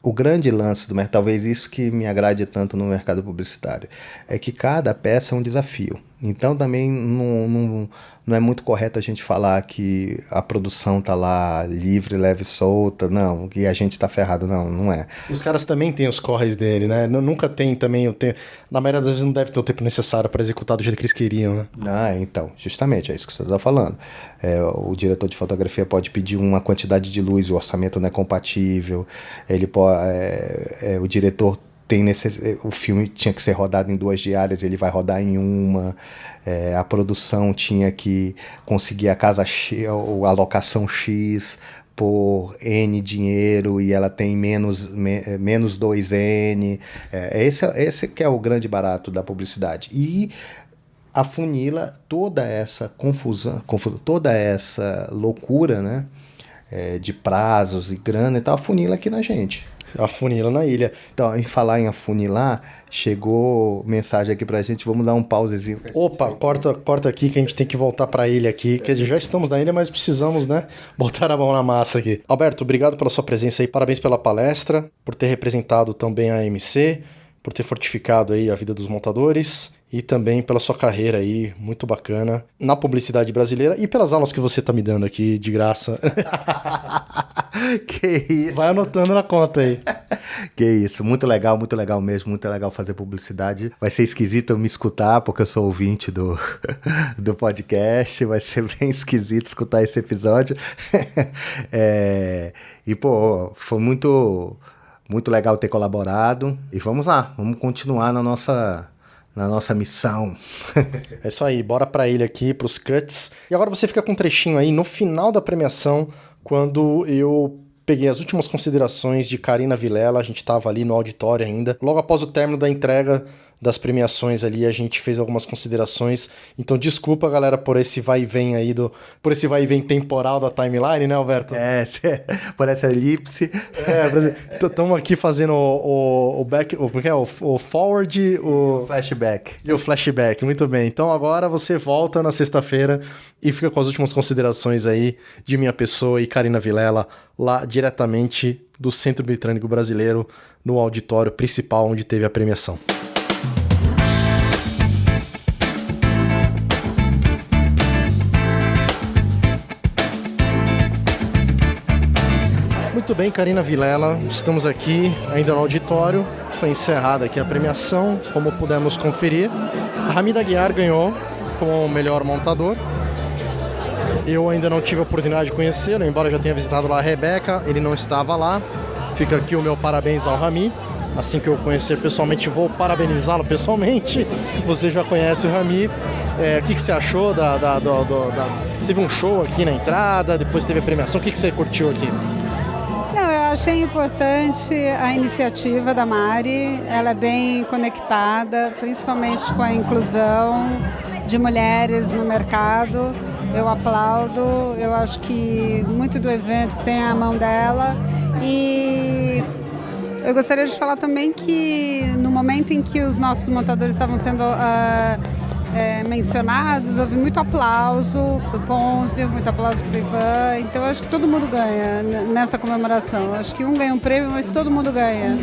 o grande lance do mercado, talvez isso que me agrade tanto no mercado publicitário, é que cada peça é um desafio. Então também não é muito correto a gente falar que a produção tá lá livre, leve e solta, não, e a gente tá ferrado, não é. Os caras também têm os corres dele, né? Nunca tem também o tempo, na maioria das vezes não deve ter o tempo necessário para executar do jeito que eles queriam, né? Então, justamente, é isso que você tá falando. O diretor de fotografia pode pedir uma quantidade de luz, o orçamento não é compatível, ele pode, o diretor o filme tinha que ser rodado em 2 diárias, ele vai rodar em uma, a produção tinha que conseguir a casa X, ou a locação X por N dinheiro e ela tem menos 2N, esse que é o grande barato da publicidade. E afunila toda essa confusão, toda essa loucura, né, de prazos e grana e tal, afunila aqui na gente. Afunila na ilha. Então, em falar em afunilar, chegou mensagem aqui pra gente, vamos dar um pausezinho. Opa, corta aqui que a gente tem que voltar pra ilha aqui, quer dizer, já estamos na ilha, mas precisamos, né, botar a mão na massa aqui. Alberto, obrigado pela sua presença aí, parabéns pela palestra, por ter representado também a AMC, por ter fortificado aí a vida dos montadores e também pela sua carreira aí, muito bacana, na publicidade brasileira e pelas aulas que você tá me dando aqui, de graça. Que isso. Vai anotando na conta aí. Que isso, muito legal mesmo, muito legal fazer publicidade. Vai ser esquisito eu me escutar, porque eu sou ouvinte do podcast, vai ser bem esquisito escutar esse episódio. E, foi muito legal ter colaborado. E vamos lá, vamos continuar na nossa missão. É isso aí, bora pra ilha aqui, pros cuts. E agora você fica com um trechinho aí no final da premiação, quando eu peguei as últimas considerações de Karina Vilela, a gente estava ali no auditório ainda. Logo após o término da entrega das premiações ali, a gente fez algumas considerações. Então, desculpa, galera, por esse vai e vem aí, por esse vai e vem temporal da timeline, né, Alberto? Por essa elipse. Estamos aqui fazendo o back, o forward, o flashback. E o flashback, muito bem. Então, agora você volta na sexta-feira e fica com as últimas considerações aí de minha pessoa e Karina Vilela, lá diretamente do Centro Britânico Brasileiro, no auditório principal onde teve a premiação. Muito bem, Karina Vilela, estamos aqui ainda no auditório, foi encerrada aqui a premiação, como pudemos conferir. A Hamid Aguiar ganhou como o melhor montador. Eu ainda não tive a oportunidade de conhecê-lo, embora já tenha visitado lá a Rebeca, ele não estava lá. Fica aqui o meu parabéns ao Rami. Assim que eu conhecer pessoalmente, vou parabenizá-lo pessoalmente. Você já conhece o Rami. O que você achou Teve um show aqui na entrada, depois teve a premiação. O que você curtiu aqui? Não, eu achei importante a iniciativa da Mari. Ela é bem conectada, principalmente com a inclusão de mulheres no mercado. Eu aplaudo, eu acho que muito do evento tem a mão dela. E eu gostaria de falar também que no momento em que os nossos montadores estavam sendo mencionados, houve muito aplauso do Ponzio, muito aplauso pro Ivan, então eu acho que todo mundo ganha nessa comemoração. Eu acho que um ganha um prêmio, mas todo mundo ganha,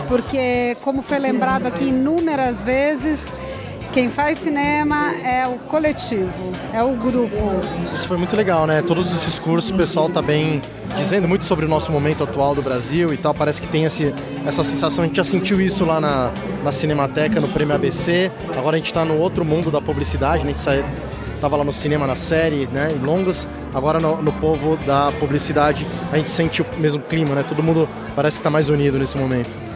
porque como foi lembrado aqui inúmeras vezes, quem faz cinema é o coletivo, é o grupo. Isso foi muito legal, né? Todos os discursos, o pessoal tá bem dizendo muito sobre o nosso momento atual do Brasil e tal. Parece que tem essa sensação, a gente já sentiu isso lá na Cinemateca, no Prêmio ABC. Agora a gente tá no outro mundo da publicidade, né? A gente tava lá no cinema, na série, né? Em longas. Agora no povo da publicidade a gente sente o mesmo clima, né? Todo mundo parece que tá mais unido nesse momento.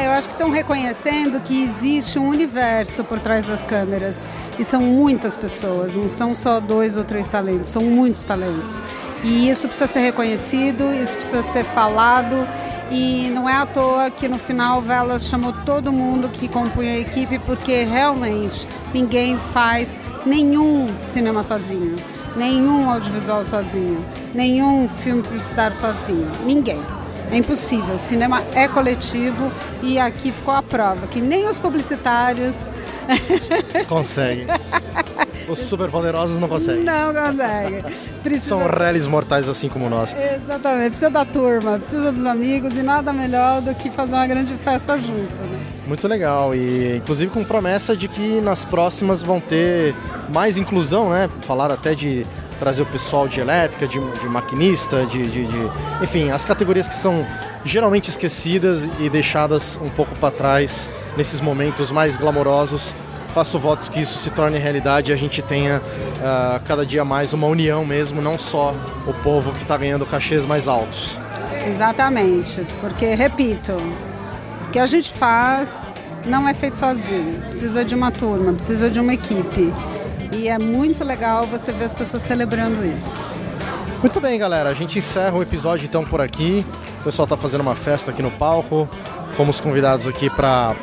Eu acho que estão reconhecendo que existe um universo por trás das câmeras e são muitas pessoas, não são só 2 ou 3 talentos, são muitos talentos. E isso precisa ser reconhecido, isso precisa ser falado e não é à toa que no final Velas chamou todo mundo que compunha a equipe, porque realmente ninguém faz nenhum cinema sozinho, nenhum audiovisual sozinho, nenhum filme publicitário sozinho, ninguém. É impossível, o cinema é coletivo e aqui ficou a prova que nem os publicitários conseguem. Os superpoderosos não conseguem. Não conseguem. São réis mortais assim como nós. Exatamente, precisa da turma, precisa dos amigos e nada melhor do que fazer uma grande festa junto, né? Muito legal e inclusive com promessa de que nas próximas vão ter mais inclusão, né? Falaram até de trazer o pessoal de elétrica, de maquinista, enfim, as categorias que são geralmente esquecidas e deixadas um pouco para trás nesses momentos mais glamourosos. Faço votos que isso se torne realidade e a gente tenha cada dia mais uma união mesmo, não só o povo que está ganhando cachês mais altos. Exatamente, porque, repito, o que a gente faz não é feito sozinho, precisa de uma turma, precisa de uma equipe. E é muito legal você ver as pessoas celebrando isso. Muito bem, galera. A gente encerra o episódio então por aqui. O pessoal está fazendo uma festa aqui no palco. Fomos convidados aqui para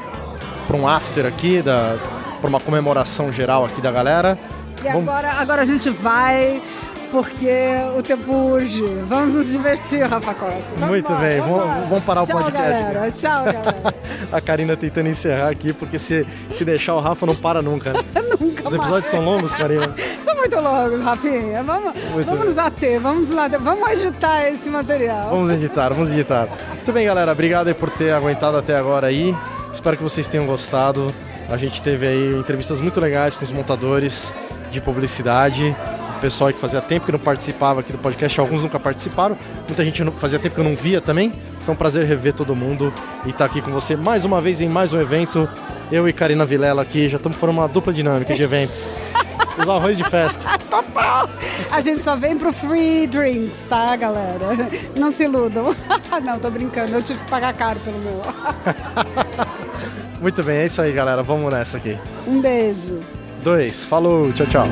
um after aqui, para uma comemoração geral aqui da galera. E agora a gente vai, porque o tempo urge. Vamos nos divertir, Rafa Costa. Muito bem, vamos parar o podcast. Galera. Tchau, galera. A Karina tentando encerrar aqui, porque se deixar o Rafa não para nunca. Né? Nunca. Os episódios são longos, Karina. São muito longos, Rafinha. Vamos nos ater, vamos editar esse material. Vamos editar. Muito bem, galera. Obrigado aí por ter aguentado até agora aí. Espero que vocês tenham gostado. A gente teve aí entrevistas muito legais com os montadores de publicidade. O pessoal que fazia tempo que não participava aqui do podcast, alguns nunca participaram, muita gente fazia tempo que eu não via também. Foi um prazer rever todo mundo e estar aqui com você mais uma vez em mais um evento. Eu e Karina Vilela aqui, já estamos formando uma dupla dinâmica de eventos. Os arroz de festa. Total! A gente só vem pro free drinks, tá, galera? Não se iludam. Não, tô brincando, eu tive que pagar caro pelo meu. Muito bem, é isso aí, galera. Vamos nessa aqui. Um beijo. 2, falou, tchau, tchau.